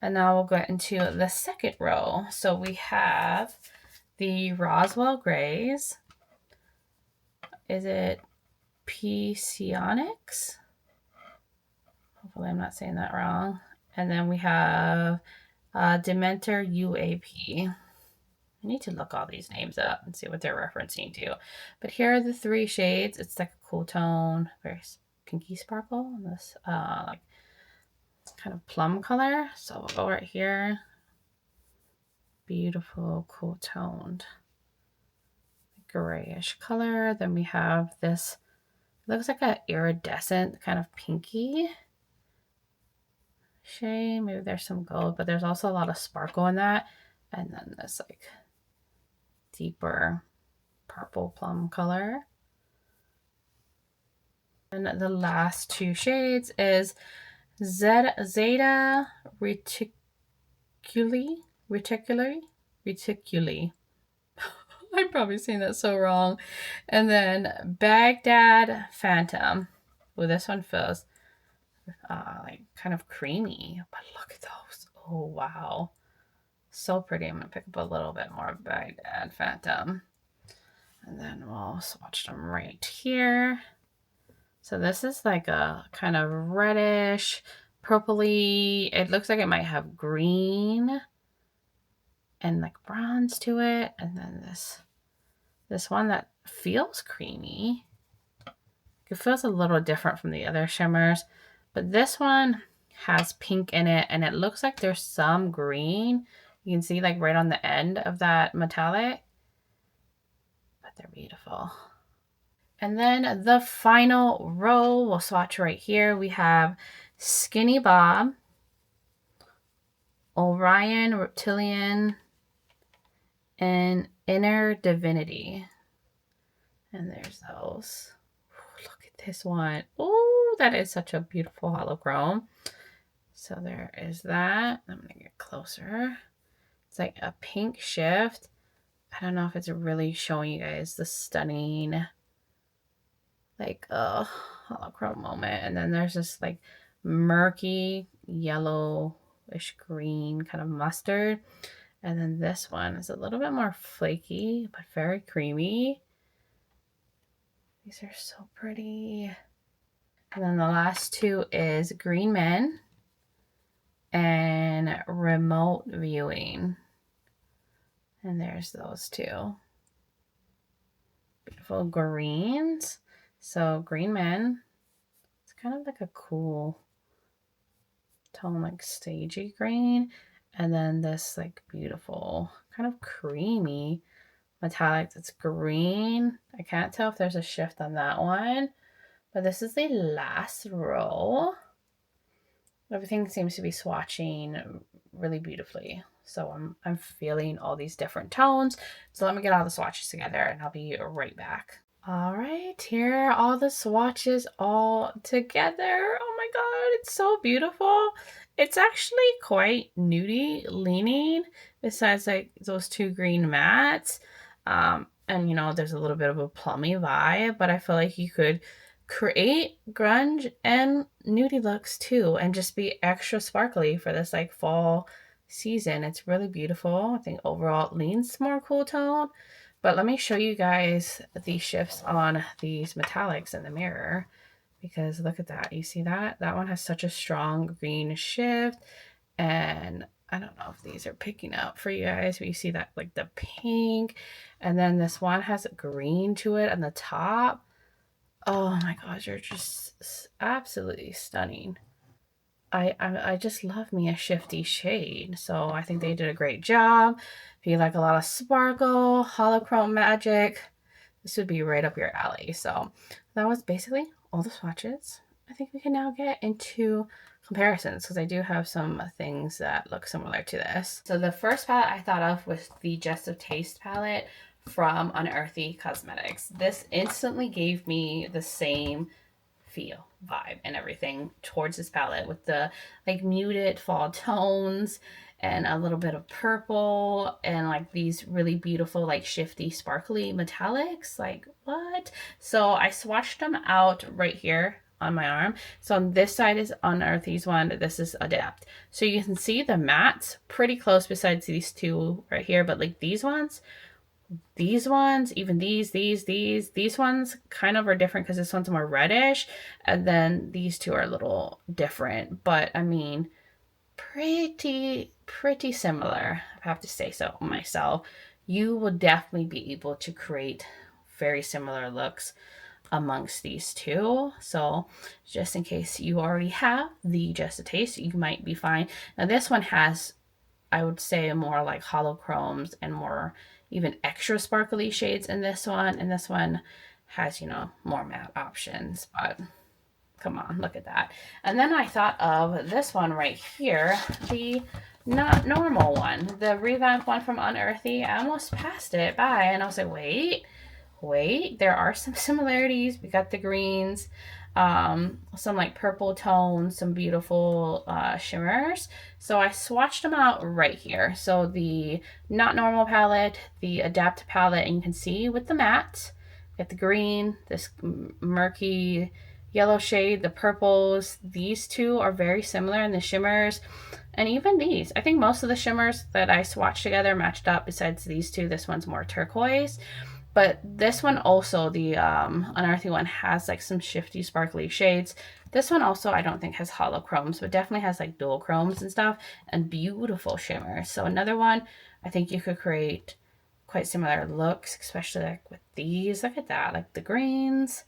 And now we'll get into the second row. So we have the Roswell Grays. Is it Psionics? Hopefully I'm not saying that wrong. And then we have Dementor UAP. I need to look all these names up and see what they're referencing to. But here are the 3 shades. It's like a cool tone, very pinky sparkle. And this like kind of plum color. So we'll go right here. Beautiful, cool toned grayish color. Then we have this, looks like an iridescent kind of pinky shade. Maybe there's some gold, but there's also a lot of sparkle in that. And then this like deeper purple plum color. And the last 2 shades is Zeta Reticuli. I'm probably saying that so wrong. And then Baghdad Phantom. Well, this one feels like kind of creamy, but look at those. Oh, wow. So pretty. I'm going to pick up a little bit more of Baghdad Phantom. And then we'll swatch them right here. So this is like a kind of reddish, purpley. It looks like it might have green and like bronze to it. And then this this one that feels creamy. It feels a little different from the other shimmers, but this one has pink in it, and it looks like there's some green. You can see like right on the end of that metallic, but they're beautiful. And then the final row, we'll swatch right here. We have Skinny Bob, Orion Reptilian, and Inner Divinity. And there's those. Ooh, look at this one. Oh, that is such a beautiful holochrome. So there is that. I'm going to get closer. It's like a pink shift. I don't know if it's really showing you guys the stunning like holochrome moment. And then there's this like murky yellowish green kind of mustard. And then this one is a little bit more flaky, but very creamy. These are so pretty. And then the last two is Green Men and Remote Viewing. And there's those two. Beautiful greens. So Green Men, it's kind of like a cool tone, like stagey green. And then this like beautiful, kind of creamy metallic that's green. I can't tell if there's a shift on that one, but this is the last row. Everything seems to be swatching really beautifully. So I'm feeling all these different tones. So let me get all the swatches together and I'll be right back. All right, here are all the swatches all together. Oh my God, it's so beautiful. It's actually quite nudie leaning besides like those two green mattes. And you know, there's a little bit of a plummy vibe, but I feel like you could create grunge and nudie looks too and just be extra sparkly for this like fall season. It's really beautiful. I think overall it leans more cool tone. But let me show you guys the shifts on these metallics in the mirror, because look at that. You see that? That one has such a strong green shift. And I don't know if these are picking up for you guys, but you see that like the pink. And then this one has green to it on the top. Oh my gosh, you're just absolutely stunning. I just love me a shifty shade. So I think they did a great job. If you like a lot of sparkle, holochrome magic, this would be right up your alley. So that was basically all the swatches. I think we can now get into comparisons because I do have some things that look similar to this. So the first palette I thought of was the Just of Taste palette from Unearthly Cosmetics. This instantly gave me the same feel, vibe, and everything towards this palette with the like muted fall tones and a little bit of purple and like these really beautiful like shifty sparkly metallics. Like what? So I swatched them out right here on my arm. So on this side is Unearthly's one, this is Adept. So you can see the mattes pretty close besides these two right here, but like these ones, even these ones kind of are different because this one's more reddish, and then these two are a little different, but I mean pretty similar, I have to say so myself. You will definitely be able to create very similar looks amongst these two. So just in case you already have the Just a Taste, you might be fine. Now this one has, I would say, more like holochromes and more even extra sparkly shades in this one. And this one has, you know, more matte options, but come on, look at that. And then I thought of this one right here, the Not Normal one, the revamped one from Unearthly. I almost passed it by and I was like, wait, there are some similarities. We got the greens, some like purple tones, some beautiful shimmers. So I swatched them out right here. So the Not Normal palette, the Adapt palette, and you can see with the matte, we got the green, this murky yellow shade, the purples. These two are very similar in the shimmers. And even these, I think most of the shimmers that I swatched together matched up besides these two. This one's more turquoise. But this one also, the Unearthly one, has like some shifty sparkly shades. This one also I don't think has holochromes, but definitely has like dual chromes and stuff and beautiful shimmers. So another one I think you could create quite similar looks, especially like with these. Look at that, like the greens.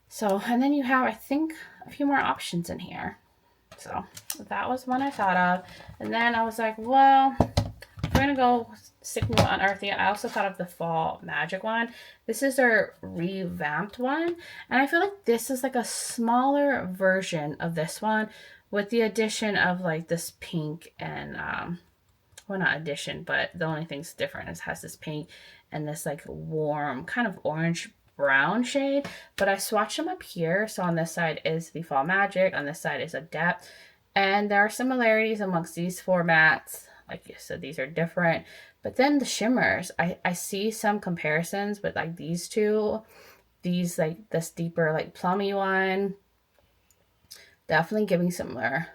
So, and then you have, I think, a few more options in here. So that was one I thought of. And then I was like, well, if we're gonna go stick with Unearthly, I also thought of the Fall Magic one. This is their revamped one. And I feel like this is like a smaller version of this one with the addition of like this pink and, well, not addition, but the only thing's different is it has this pink and this like warm kind of orange brown shade. But I swatched them up here. So on this side is the Fall Magic, on this side is Adept, and there are similarities amongst these formats. Like you said, these are different, but then the shimmers, I see some comparisons with like these two. These, like this deeper like plummy one, definitely giving similar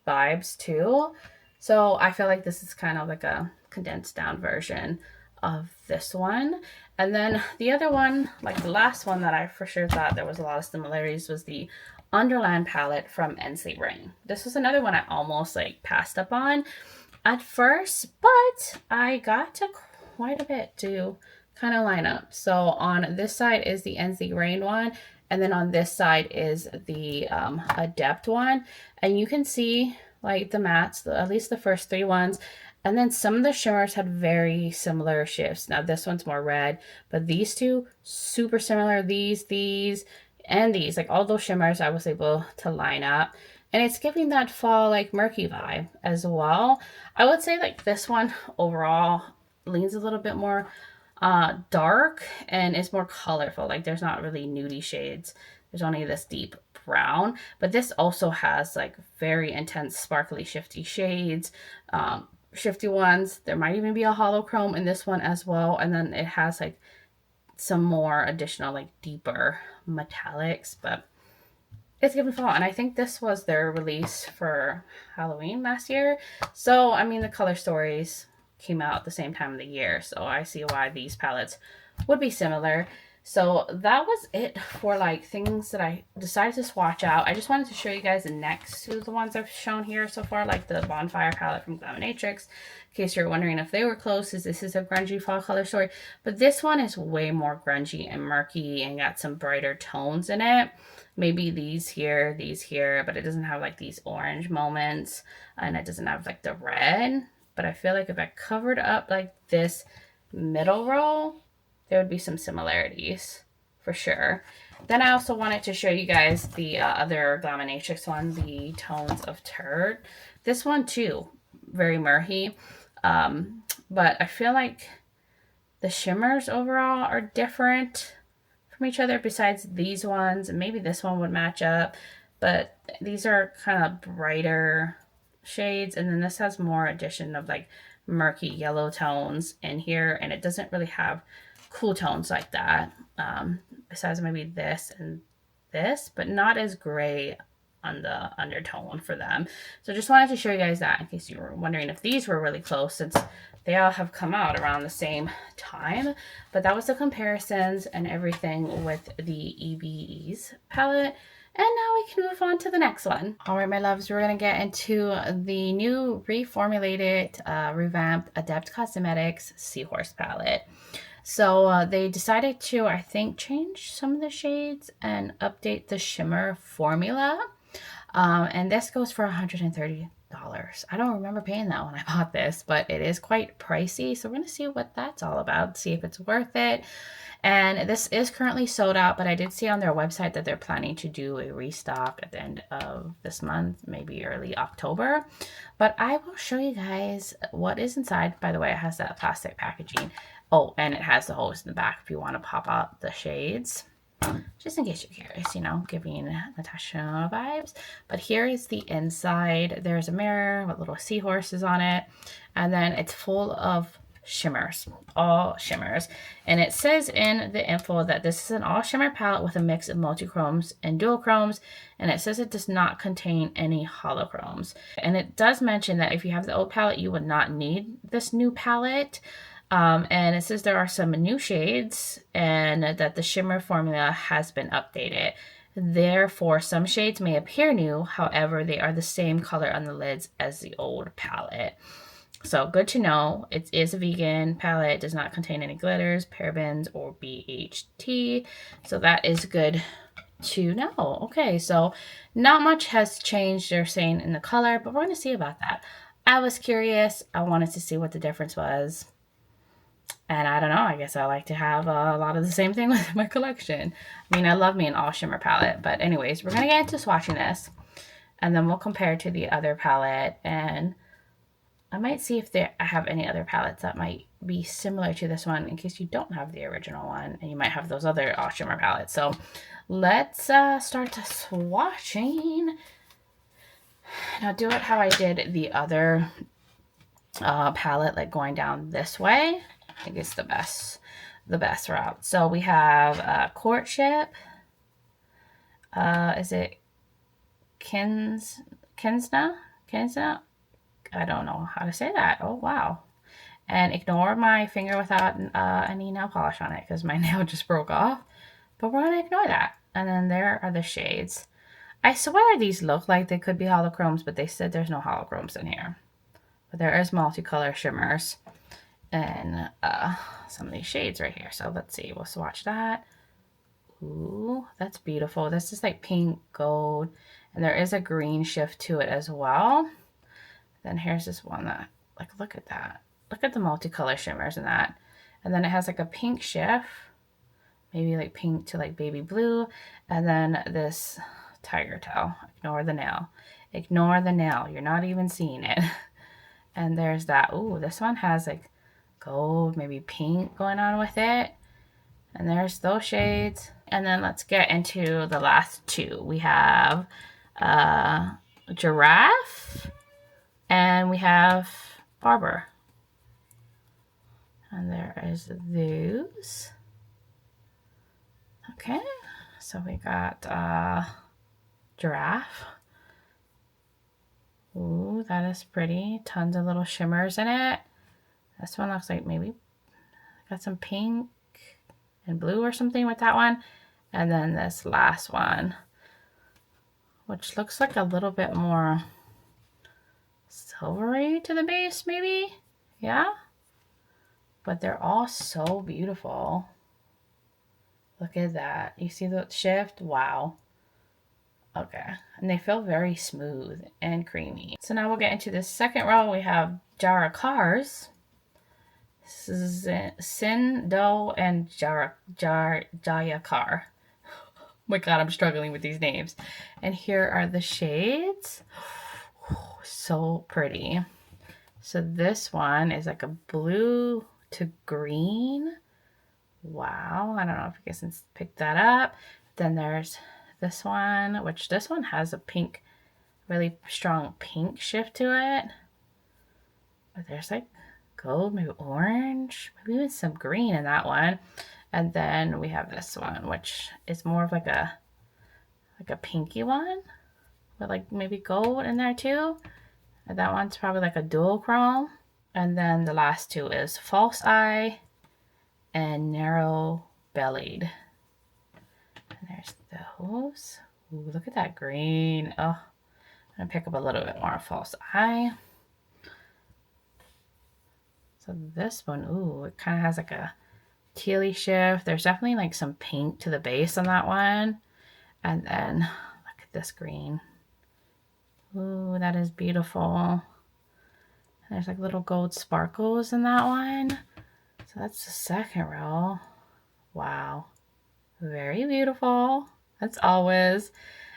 vibes too. So I feel like this is kind of like a condensed down version of this one. And then the other one, like the last one that I for sure thought there was a lot of similarities, was the Underland palette from Ensley Ring. This was another one I almost like passed up on at first, but I got to quite a bit to kind of line up. So on this side is the Ensley Ring one, and then on this side is the Adept one. And you can see like the mattes, at least the first three ones. And then some of the shimmers had very similar shifts. Now this one's more red, but these two, super similar. These, and these, like all those shimmers I was able to line up. And it's giving that fall like murky vibe as well. I would say like this one overall leans a little bit more dark and is more colorful. Like there's not really nudie shades. There's only this deep brown, but this also has like very intense sparkly shifty shades, shifty ones. There might even be a hollow chrome in this one as well. And then it has like some more additional like deeper metallics, but it's giving fall. And I think this was their release for Halloween last year. So, I mean, the color stories came out at the same time of the year. So I see why these palettes would be similar. So that was it for like things that I decided to swatch out. I just wanted to show you guys next to the ones I've shown here so far, like the Bonfire palette from Glaminatrix. In case you're wondering if they were close, this is a grungy fall color story. But this one is way more grungy and murky and got some brighter tones in it. Maybe these here, but it doesn't have like these orange moments, and it doesn't have like the red. But I feel like if I covered up like this middle row, there would be some similarities for sure. Then I also wanted to show you guys the other Glaminatrix one, the Tones of Turd. This one too, very murky, but I feel like the shimmers overall are different from each other besides these ones, and maybe this one would match up, but these are kind of brighter shades, and then this has more addition of like murky yellow tones in here, and it doesn't really have cool tones like that, besides maybe this and this, but not as gray on the undertone for them. So just wanted to show you guys that in case you were wondering if these were really close, since they all have come out around the same time. But that was the comparisons and everything with the E.B.E.'s palette. And now we can move on to the next one. All right, my loves, we're going to get into the new reformulated, revamped Adept Cosmetics Seahorse palette. So they decided to, I think, change some of the shades and update the shimmer formula. And this goes for $130. I don't remember paying that when I bought this, but it is quite pricey. So we're going to see what that's all about, see if it's worth it. And this is currently sold out, but I did see on their website that they're planning to do a restock at the end of this month, maybe early October. But I will show you guys what is inside. By the way, it has that plastic packaging. Oh, and it has the hose in the back if you want to pop out the shades. Just in case you're curious, you know, giving Natasha vibes. But here is the inside. There's a mirror with little seahorses on it. And then it's full of shimmers, all shimmers. And it says in the info that this is an all shimmer palette with a mix of multi-chromes and dual-chromes. And it says it does not contain any holochromes. And it does mention that if you have the old palette, you would not need this new palette. And it says there are some new shades and that the shimmer formula has been updated. Therefore, some shades may appear new. However, they are the same color on the lids as the old palette. So good to know. It is a vegan palette, does not contain any glitters, parabens, or BHT. So that is good to know. Okay, so not much has changed, they're saying, in the color, but we're going to see about that. I was curious. I wanted to see what the difference was. And I don't know, I guess I like to have a lot of the same thing with my collection. I mean, I love me an all shimmer palette. But anyways, we're going to get into swatching this. And then we'll compare to the other palette. And I might see if I have any other palettes that might be similar to this one in case you don't have the original one. And you might have those other all shimmer palettes. So let's start swatching. And I'll do it how I did the other palette, like going down this way. I think it's the best route. So we have Courtship. Is it Kinsna? I don't know how to say that. Oh, wow. And ignore my finger without any nail polish on it because my nail just broke off. But we're going to ignore that. And then there are the shades. I swear these look like they could be holochromes, but they said there's no holochromes in here. But there is multicolor shimmers and some of these shades right here. So let's see. We'll swatch that. Ooh, that's beautiful. This is like pink gold. And there is a green shift to it as well. Then here's this one that, like, look at that. Look at the multicolor shimmers in that. And then it has like a pink shift. Maybe like pink to like baby blue. And then this tiger tail. Ignore the nail. Ignore the nail. You're not even seeing it. And there's that. Ooh, this one has like gold, maybe pink going on with it. And there's those shades. And then let's get into the last two. We have Giraffe and we have Barber. And there is those. Okay, so we got Giraffe. Ooh, that is pretty. Tons of little shimmers in it. This one looks like maybe got some pink and blue or something with that one. And then this last one, which looks like a little bit more silvery to the base, maybe. Yeah. But they're all so beautiful. Look at that. You see the shift? Wow. Okay. And they feel very smooth and creamy. So now we'll get into the second row. We have Jara Cars. This is Sin, Do, and Jaya Car. Oh my god, I'm struggling with these names. And here are the shades. So pretty. So this one is like a blue to green. Wow. I don't know if you guys can pick that up. Then there's this one, which this one has a pink, really strong pink shift to it. But there's like gold, maybe orange, maybe even some green in that one. And then we have this one, which is more of like a pinky one with like maybe gold in there too. And that one's probably like a dual chrome. And then the last two is False Eye and Narrow Bellied. And there's those. Ooh, look at that green. Oh, I'm gonna pick up a little bit more False Eye. So this one, ooh, it kind of has like a tealy shift. There's definitely like some pink to the base on that one. And then look at this green. Ooh, that is beautiful. There's like little gold sparkles in that one. So that's the second row. Wow. Very beautiful. That's always.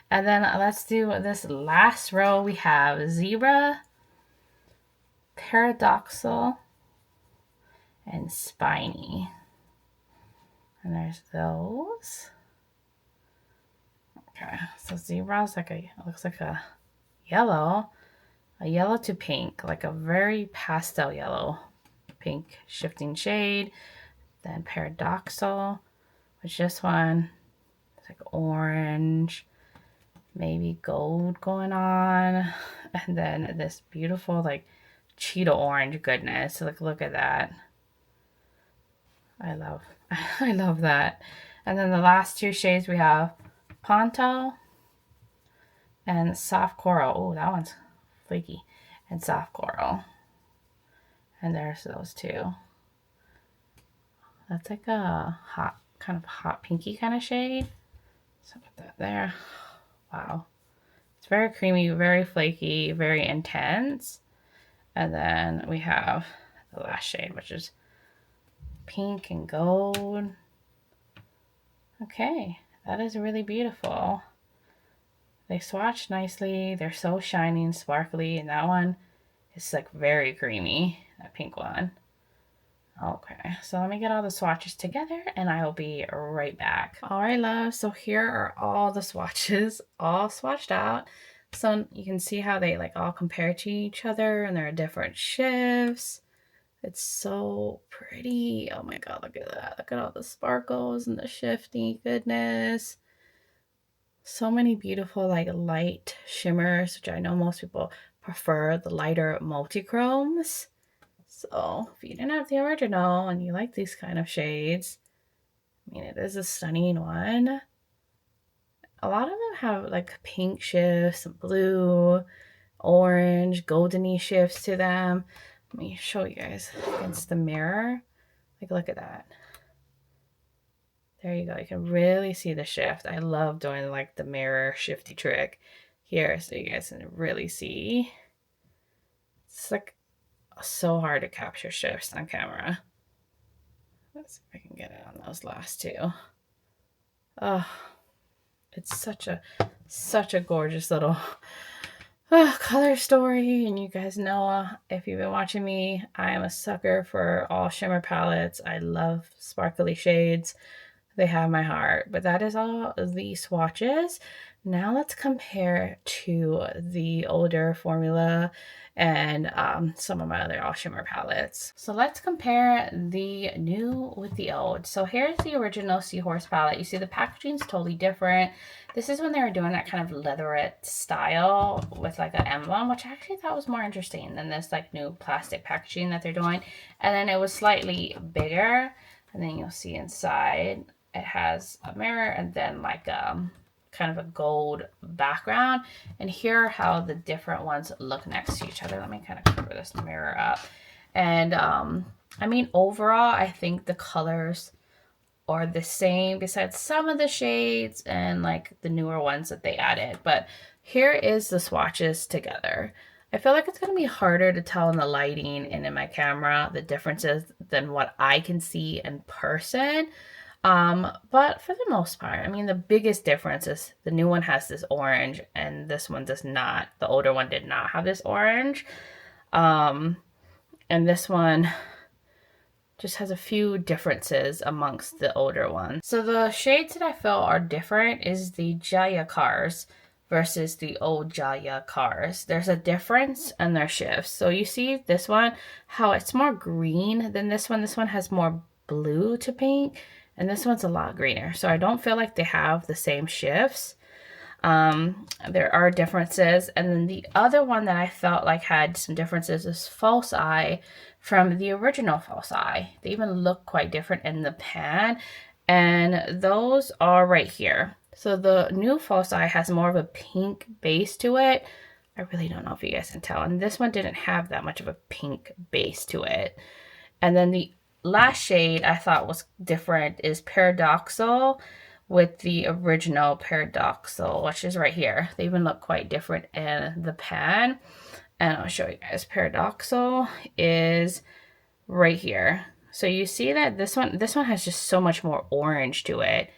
And then let's do this last row. We have Zebra, Paradoxal, and Spiny. And there's those. Okay, so Zebra's like it looks like a yellow to pink, like a very pastel yellow, pink shifting shade. Then Paradoxal, which this one is like orange, maybe gold going on. And then this beautiful like cheetah orange goodness. Like, look at that. I love that. And then the last two shades we have Ponto and Soft Coral. Oh, that one's flaky. And Soft Coral. And there's those two. That's like a hot, kind of hot pinky kind of shade. So put that there. Wow. It's very creamy, very flaky, very intense. And then we have the last shade, which is pink and gold. Okay, that is really beautiful. They swatch nicely. They're so shiny and sparkly. And that one is like very creamy, that pink one. Okay, so let me get all the swatches together and I will be right back. All right, love, so here are all the swatches, all swatched out. So you can see how they like all compare to each other and there are different shifts. It's so pretty. Oh my God, look at that. Look at all the sparkles and the shifty goodness. So many beautiful like light shimmers, which I know most people prefer the lighter multi-chromes. So if you didn't have the original and you like these kind of shades, I mean, it is a stunning one. A lot of them have like pink shifts, blue, orange, goldeny shifts to them. Let me show you guys against the mirror. Like, look at that. There you go. You can really see the shift. I love doing like the mirror shifty trick here so you guys can really see. It's like so hard to capture shifts on camera. Let's see if I can get it on those last two. Oh, it's such a gorgeous little color story. And you guys know, if you've been watching me, I am a sucker for all shimmer palettes. I love sparkly shades. They have my heart. But that is all the swatches. Now let's compare to the older formula and some of my other all shimmer palettes. So let's compare the new with the old. So here's the original Seahorse palette. You see the packaging is totally different. This is when they were doing that kind of leatherette style with like an emblem, which I actually thought was more interesting than this like new plastic packaging that they're doing. And then it was slightly bigger. And then you'll see inside it has a mirror and then like kind of a gold background. And here are how the different ones look next to each other. Let me kind of cover this mirror up. And I mean, overall, I think the colors are the same besides some of the shades and like the newer ones that they added. But here is the swatches together. I feel like it's going to be harder to tell in the lighting and in my camera the differences than what I can see in person. But for the most part, I mean, the biggest difference is the new one has this orange and this one does not. The older one did not have this orange. And this one just has a few differences amongst the older ones. So the shades that I feel are different is the Jaya Cars versus the old Jaya Cars. There's a difference in their shifts. So you see this one, how it's more green than this one. This one has more blue to pink. And this one's a lot greener. So I don't feel like they have the same shifts. There are differences. And then the other one that I felt like had some differences is False Eye from the original False Eye. They even look quite different in the pan. And those are right here. So the new False Eye has more of a pink base to it. I really don't know if you guys can tell. And this one didn't have that much of a pink base to it. And then the last shade I thought was different is Paradoxal with the original Paradoxal, which is right here. They even look quite different in the pan. And I'll show you guys. Paradoxal is right here. So you see that this one has just so much more orange to it.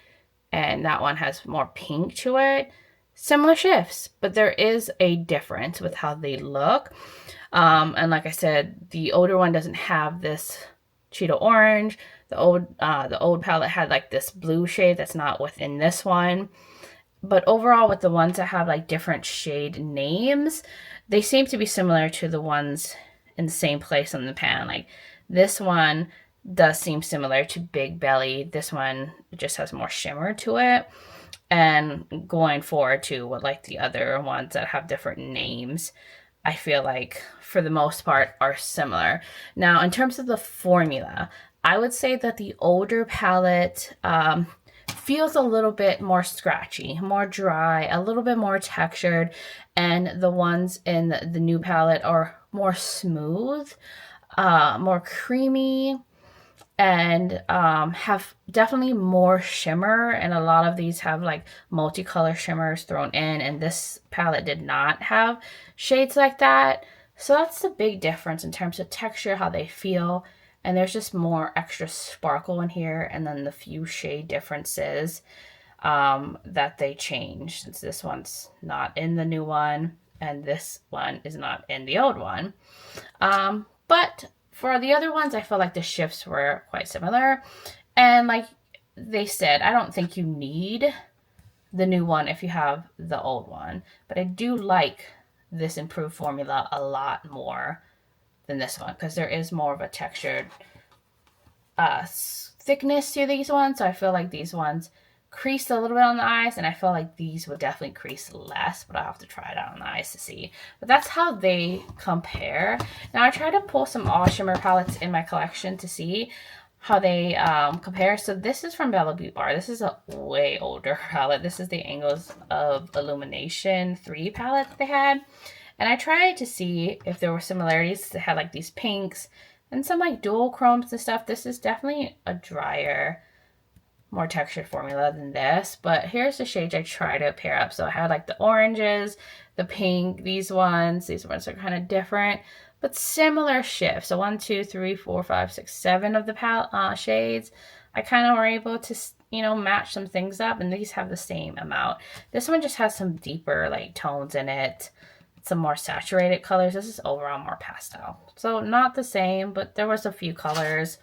And that one has more pink to it. Similar shifts, but there is a difference with how they look. And like I said, the older one doesn't have this Cheetah orange. The old palette had like this blue shade that's not within this one. But overall, with the ones that have like different shade names, they seem to be similar to the ones in the same place on the pan. Like this one does seem similar to Big Belly. This one just has more shimmer to it. And going forward to what like the other ones that have different names, I feel like for the most part are similar. Now, in terms of the formula, I would say that the older palette feels a little bit more scratchy, more dry, a little bit more textured, and the ones in the new palette are more smooth. more creamy, and have definitely more shimmer, and a lot of these have like multicolor shimmers thrown in, and this palette did not have shades like that. So that's the big difference in terms of texture, how they feel, and there's just more extra sparkle in here, and then the few shade differences that they changed, since this one's not in the new one and this one is not in the old one. But for the other ones, I feel like the shifts were quite similar. And like they said, I don't think you need the new one if you have the old one. But I do like this improved formula a lot more than this one, because there is more of a textured thickness to these ones. So I feel like these ones creased a little bit on the eyes, and I feel like these would definitely crease less, but I'll have to try it out on the eyes to see. But that's how they compare. Now I try to pull some all shimmer palettes in my collection to see how they compare. So this is from Beaute Bar. This is a way older palette. This is the Angles of Illumination 3 palette that they had. And I tried to see if there were similarities. They had like these pinks and some like dual chromes and stuff. This is definitely a drier, more textured formula than this, but here's the shades I try to pair up. So I had like the oranges, the pink, these ones are kind of different, but similar shifts. So 1, 2, 3, 4, 5, 6, 7 of the shades. I kind of were able to, you know, match some things up, and these have the same amount. This one just has some deeper like tones in it, some more saturated colors. This is overall more pastel. So not the same, but there was a few colors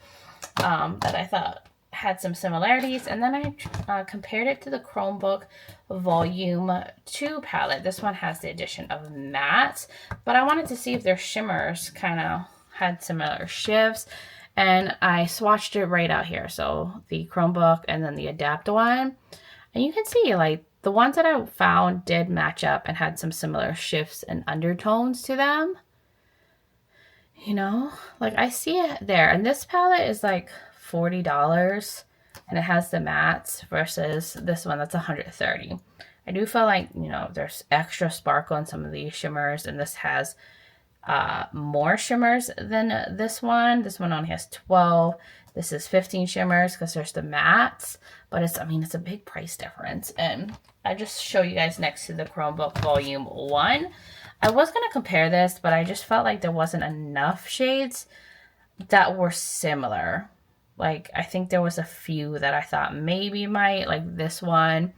that I thought had some similarities. And then I compared it to the Chromebook Volume 2 palette. This one has the addition of mattes, but I wanted to see if their shimmers kind of had similar shifts, and I swatched it right out here. So the Chromebook and then the Adept one, and you can see like the ones that I found did match up and had some similar shifts and undertones to them. You know, like I see it there. And this palette is like $40, and it has the mattes, versus this one that's $130. I do feel like, you know, there's extra sparkle in some of these shimmers, and this has more shimmers than this one. This one only has 12. This is 15 shimmers because there's the mattes, but it's, I mean, it's a big price difference. And I just show you guys next to the Chromebook Volume 1. I was going to compare this, but I just felt like there wasn't enough shades that were similar. Like, I think there was a few that I thought maybe might, like this one,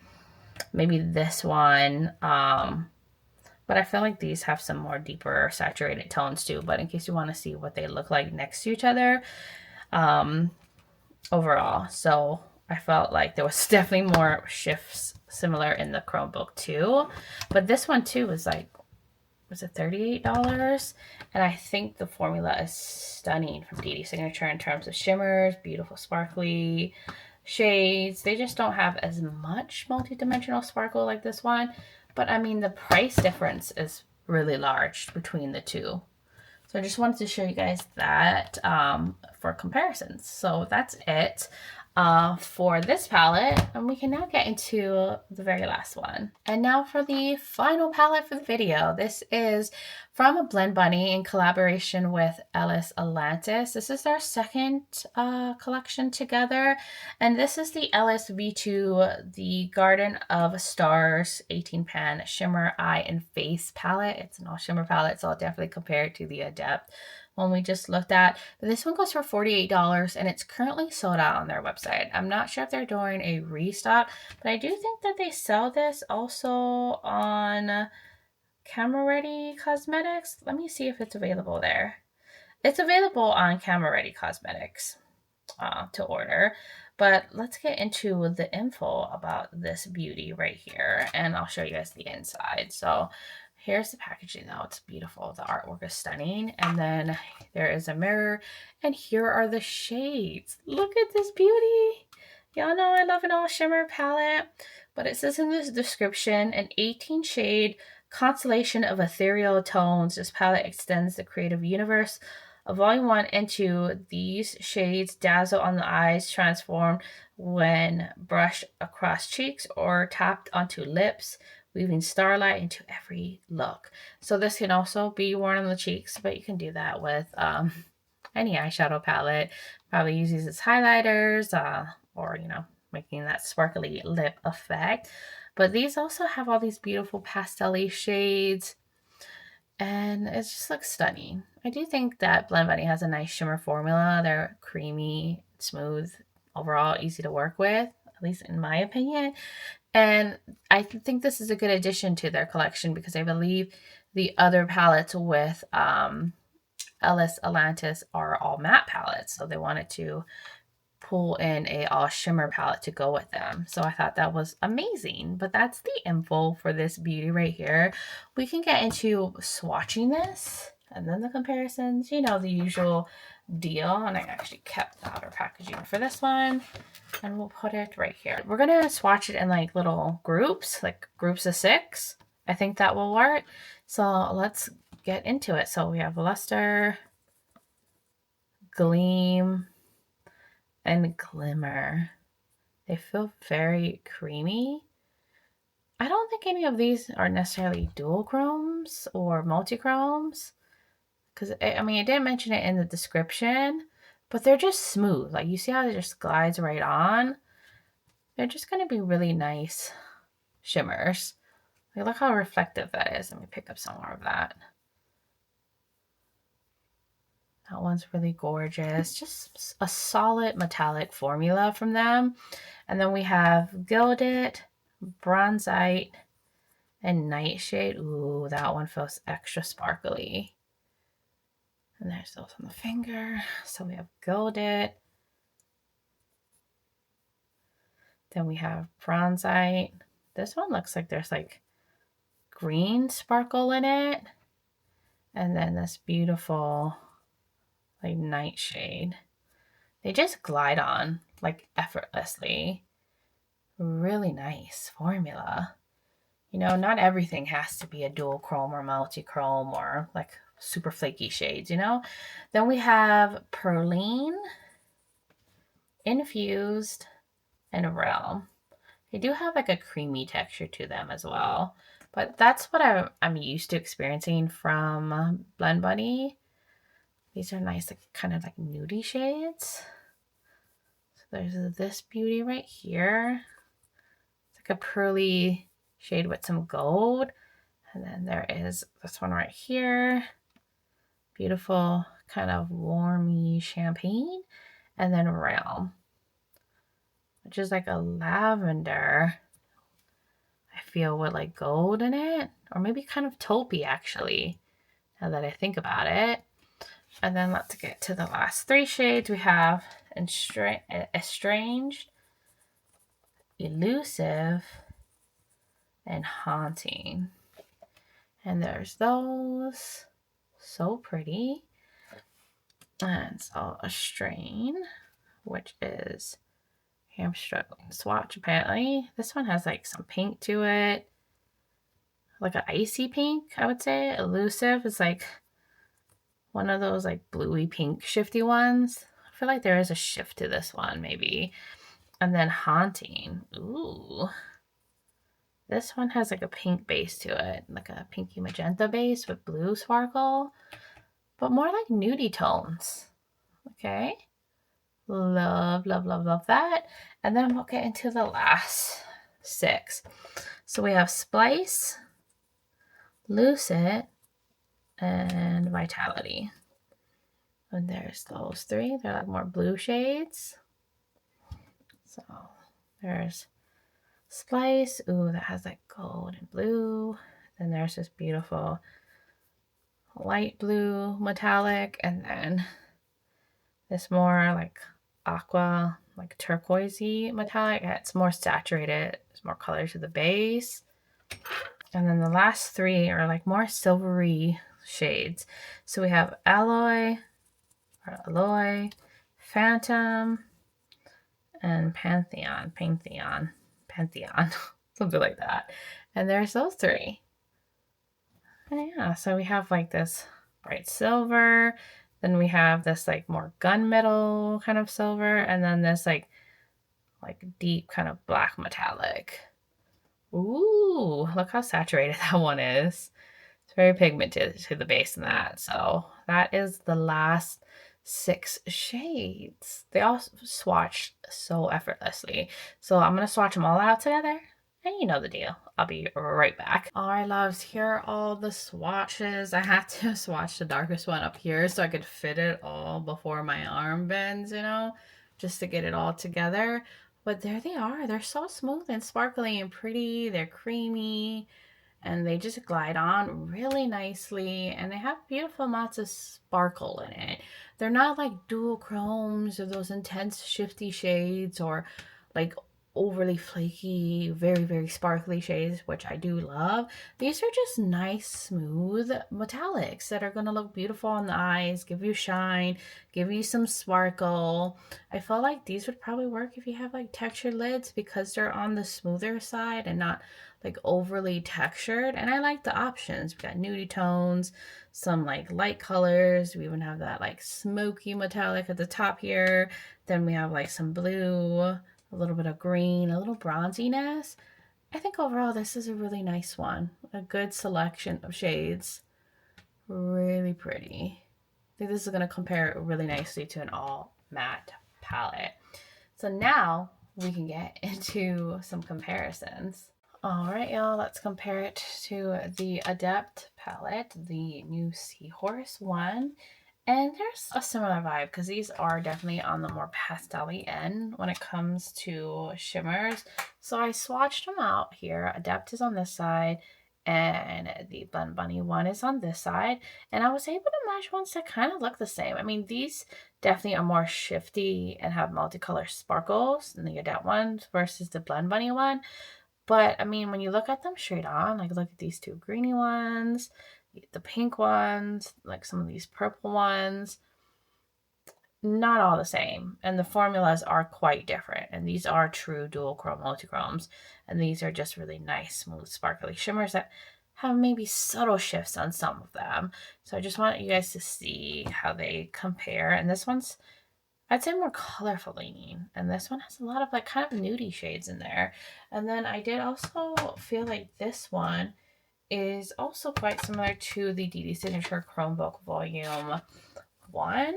maybe this one. But I feel like these have some more deeper saturated tones too. But in case you want to see what they look like next to each other, overall. So I felt like there was definitely more shifts similar in the Chromebook too. But this one too was like, was it $38? And I think the formula is stunning from DedeSignature in terms of shimmers, beautiful sparkly shades. They just don't have as much multi-dimensional sparkle like this one. But I mean, the price difference is really large between the two. So I just wanted to show you guys that for comparisons. So that's it for this palette, and we can now get into the very last one. And now for the final palette for the video. This is from Blendbunny in collaboration with Ellis Atlantis. This is their second collection together, and this is the Ellis V2, the Garden of Stars 18 pan shimmer eye and face palette. It's an all shimmer palette, so I'll definitely compare it to the Adept one we just looked at. But this one goes for $48, and it's currently sold out on their website. I'm not sure if they're doing a restock, but I do think that they sell this also on Camera Ready Cosmetics. Let me see if it's available there. It's available on Camera Ready Cosmetics to order. But let's get into the info about this beauty right here, and I'll show you guys the inside. So here's the packaging though. It's beautiful. The artwork is stunning. And then there is a mirror, and here are the shades. Look at this beauty. Y'all know I love an all shimmer palette, but it says in this description, an 18 shade constellation of ethereal tones. This palette extends the creative universe of Volume 1 into these shades. Dazzle on the eyes, transform when brushed across cheeks or tapped onto lips, weaving starlight into every look. So this can also be worn on the cheeks, but you can do that with any eyeshadow palette. Probably use these as highlighters, or, you know, making that sparkly lip effect. But these also have all these beautiful pastel-y shades, and it just looks stunning. I do think that Blendbunny has a nice shimmer formula. They're creamy, smooth, overall easy to work with, at least in my opinion. And I think this is a good addition to their collection because I believe the other palettes with Ellis Atlantis are all matte palettes. So they wanted to pull in a all shimmer palette to go with them. So I thought that was amazing. But that's the info for this beauty right here. We can get into swatching this and then the comparisons, you know, the usual deal. And I actually kept the outer packaging for this one, and we'll put it right here. We're gonna swatch it in like little groups, like groups of 6. I think that will work. So let's get into it. So we have Luster, Gleam, and Glimmer. They feel very creamy. I don't think any of these are necessarily dual chromes or multi-chromes, because I mean, I didn't mention it in the description, but they're just smooth. Like, you see how it just glides right on? They're just going to be really nice shimmers. Like, look how reflective that is. Let me pick up some more of that. That one's really gorgeous. Just a solid metallic formula from them. And then we have Gilded, Bronzite, and Nightshade. Ooh, that one feels extra sparkly. And there's those on the finger. So we have Gilded. Then we have Bronzite. This one looks like there's like green sparkle in it. And then this beautiful like Nightshade. They just glide on like effortlessly. Really nice formula. You know, not everything has to be a dual chrome or multi-chrome or like super flaky shades, you know? Then we have Perline, Infused, and Realm. They do have like a creamy texture to them as well. But that's what I'm used to experiencing from Blendbunny. These are nice, like kind of like nudie shades. So there's this beauty right here. It's like a pearly shade with some gold. And then there is this one right here. Beautiful kind of warmy champagne. And then Realm, which is like a lavender, I feel, with like gold in it. Or maybe kind of taupey actually, now that I think about it. And then let's get to the last 3 shades. We have Estranged, Elusive, and Haunting. And there's those. So pretty. And so a strain, which is, I'm struggling to swatch apparently. This one has like some pink to it. Like an icy pink, I would say. Elusive is like one of those like bluey pink shifty ones. I feel like there is a shift to this one maybe. And then Haunting. Ooh. This one has like a pink base to it. Like a pinky magenta base with blue sparkle. But more like nudie tones. Okay. Love, love, love, love that. And then we'll get into the last 6. So we have Splice, Lucid, and Vitality. And there's those 3. They're like more blue shades. So there's Splice. Ooh, that has like gold and blue. Then there's this beautiful light blue metallic. And then this more like aqua, like turquoisey metallic. It's more saturated. There's more color to the base. And then the last 3 are like more silvery shades. So we have Alloy, Phantom, and Pantheon, something like that. And there's those 3. And yeah, so we have like this bright silver, then we have this like more gunmetal kind of silver, and then this like deep kind of black metallic. Ooh, look how saturated that one is. It's very pigmented to the base in that. So that is the last 6 shades. They all swatch so effortlessly. So I'm going to swatch them all out together. And you know the deal. I'll be right back. All right, loves, here are all the swatches. I had to swatch the darkest one up here so I could fit it all before my arm bends, you know, just to get it all together. But there they are. They're so smooth and sparkly and pretty. They're creamy. And they just glide on really nicely, and they have beautiful amounts of sparkle in it. They're not like dual chromes or those intense shifty shades or like overly flaky, very sparkly shades, which I do love. These are just nice, smooth metallics that are going to look beautiful on the eyes, give you shine, give you some sparkle. I feel like these would probably work if you have like textured lids because they're on the smoother side and not like overly textured. And I like the options. We got nudie tones, some like light colors. We even have that like smoky metallic at the top here. Then we have like some blue, a little bit of green, a little bronziness. I think overall this is a really nice one. A good selection of shades. Really pretty. I think this is going to compare really nicely to an all matte palette. So now we can get into some comparisons. All right, y'all, let's compare it to the Adept palette, the new Seahorse one. And there's a similar vibe because these are definitely on the more pastel-y end when it comes to shimmers. So I swatched them out here. Adept is on this side and the Blendbunny one is on this side. And I was able to match ones that kind of look the same. I mean, these definitely are more shifty and have multicolor sparkles than the Adept ones versus the Blendbunny one. But, I mean, when you look at them straight on, like look at these two greeny ones, the pink ones, like some of these purple ones, not all the same. And the formulas are quite different. And these are true dual chrome multichromes. And these are just really nice, smooth, sparkly shimmers that have maybe subtle shifts on some of them. So I just want you guys to see how they compare. And this one's, I'd say, more colorful leaning, and this one has a lot of like kind of nudie shades in there. And then I did also feel like this one is also quite similar to the DedeSignature Chrome Book Volume 1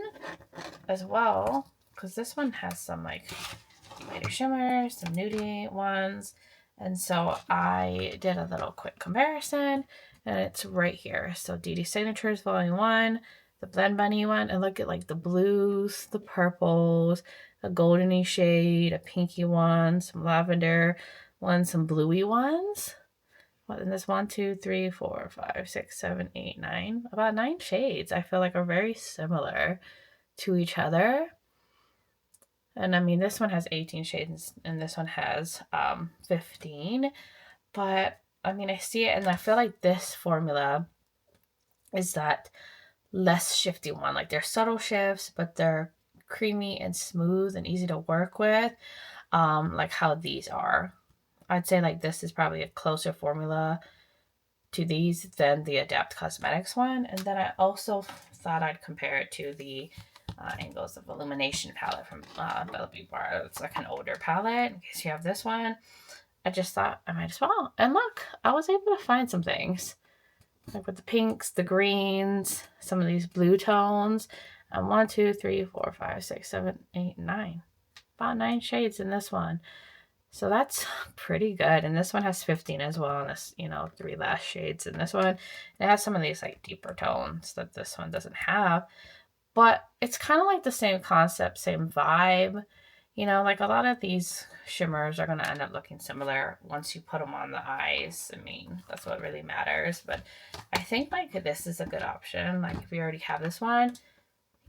as well, because this one has some like lighter shimmers, some nudie ones. And so I did a little quick comparison, and it's right here. So DedeSignature's Volume 1, the Blendbunny one, and look at like the blues, the purples, a goldeny shade, a pinky one, some lavender ones, some bluey ones. What in this 1, 2, 3, 4, 5, 6, 7, 8, 9, about 9 shades I feel like are very similar to each other. And I mean, this one has 18 shades and this one has 15. But I mean, I see it and I feel like this formula is that less shifty one. Like they're subtle shifts, but they're creamy and smooth and easy to work with. Like how these are. I'd say like this is probably a closer formula to these than the Adept Cosmetics one. And then I also thought I'd compare it to the Angles of Illumination palette from Beaute Bar. It's like an older palette. In case you have this one, I just thought I might as well. And look, I was able to find some things. Like with the pinks, the greens, some of these blue tones. And 1, 2, 3, 4, 5, 6, 7, 8, 9. About 9 shades in this one. So that's pretty good. And this one has 15 as well. And this, 3 last shades in this one. It has some of these like deeper tones that this one doesn't have. But it's kind of like the same concept, same vibe. Like a lot of these shimmers are going to end up looking similar once you put them on the eyes. I mean, that's what really matters. But I think like this is a good option. Like if you already have this one,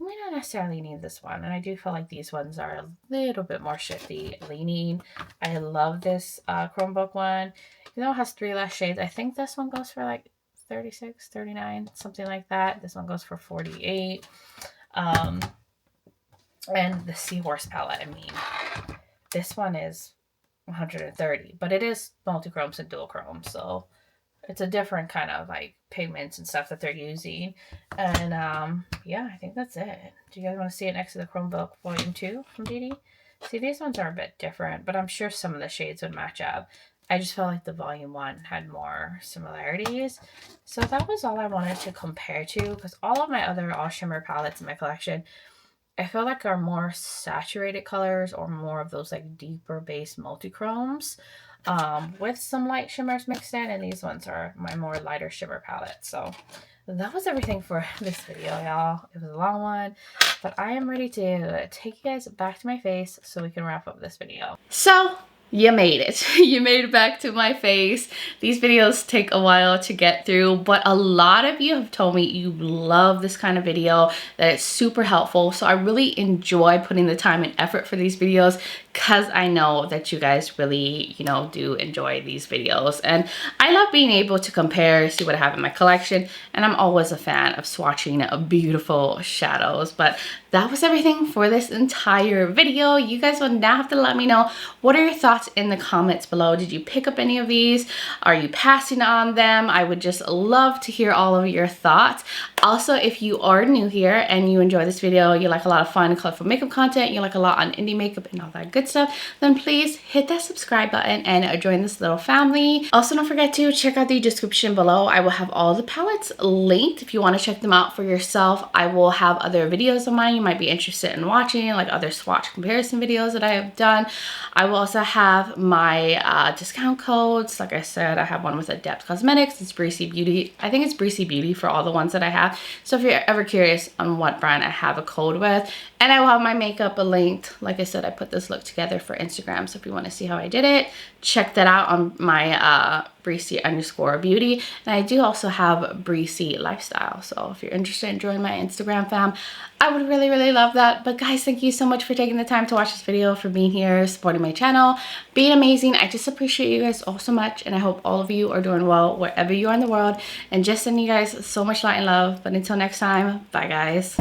you might not necessarily need this one. And I do feel like these ones are a little bit more shifty leaning. I love this Chromebook one. Even though it has 3 less shades, I think this one goes for like 36, 39, something like that. This one goes for 48. And the Seahorse palette, I mean, this one is 130, but it is multi-chromes and dual chrome, so it's a different kind of like pigments and stuff that they're using. And yeah, I think that's it. Do you guys want to see it next to the Chromebook Volume 2 from Dede? See, these ones are a bit different, but I'm sure some of the shades would match up. I just felt like the Volume 1 had more similarities. So that was all I wanted to compare to, because all of my other all shimmer palettes in my collection, I feel like are more saturated colors or more of those like deeper base multi-chromes with some light shimmers mixed in, and these ones are my more lighter shimmer palette. So that was everything for this video, y'all. It was a long one, but I am ready to take you guys back to my face so we can wrap up this video. So you made it. You made it back to my face. These videos take a while to get through, but a lot of you have told me you love this kind of video, that it's super helpful. So I really enjoy putting the time and effort for these videos because I know that you guys really, you know, do enjoy these videos. And I love being able to compare, see what I have in my collection. And I'm always a fan of swatching beautiful shadows. But that was everything for this entire video. You guys will now have to let me know, what are your thoughts in the comments below? Did you pick up any of these? Are you passing on them? I would just love to hear all of your thoughts. Also, if you are new here and you enjoy this video, you like a lot of fun, colorful makeup content, you like a lot on indie makeup and all that good stuff, then please hit that subscribe button and join this little family. Also, don't forget to check out the description below. I will have all the palettes linked if you want to check them out for yourself. I will have other videos of mine you might be interested in watching, like other swatch comparison videos that I have done. I will also have my discount codes. Like I said, I have one with Adept Cosmetics. It's Beaute. I think it's Beaute for all the ones that I have. So if you're ever curious on what brand I have a code with, and I will have my makeup linked. Like I said, I put this look together for Instagram. So if you want to see how I did it, check that out on my Breezy_beauty. And I do also have Breezy Lifestyle. So if you're interested in joining my Instagram fam, I would really, really love that. But guys, thank you so much for taking the time to watch this video, for being here, supporting my channel, being amazing. I just appreciate you guys all so much. And I hope all of you are doing well wherever you are in the world. And just sending you guys so much light and love. But until next time, bye guys.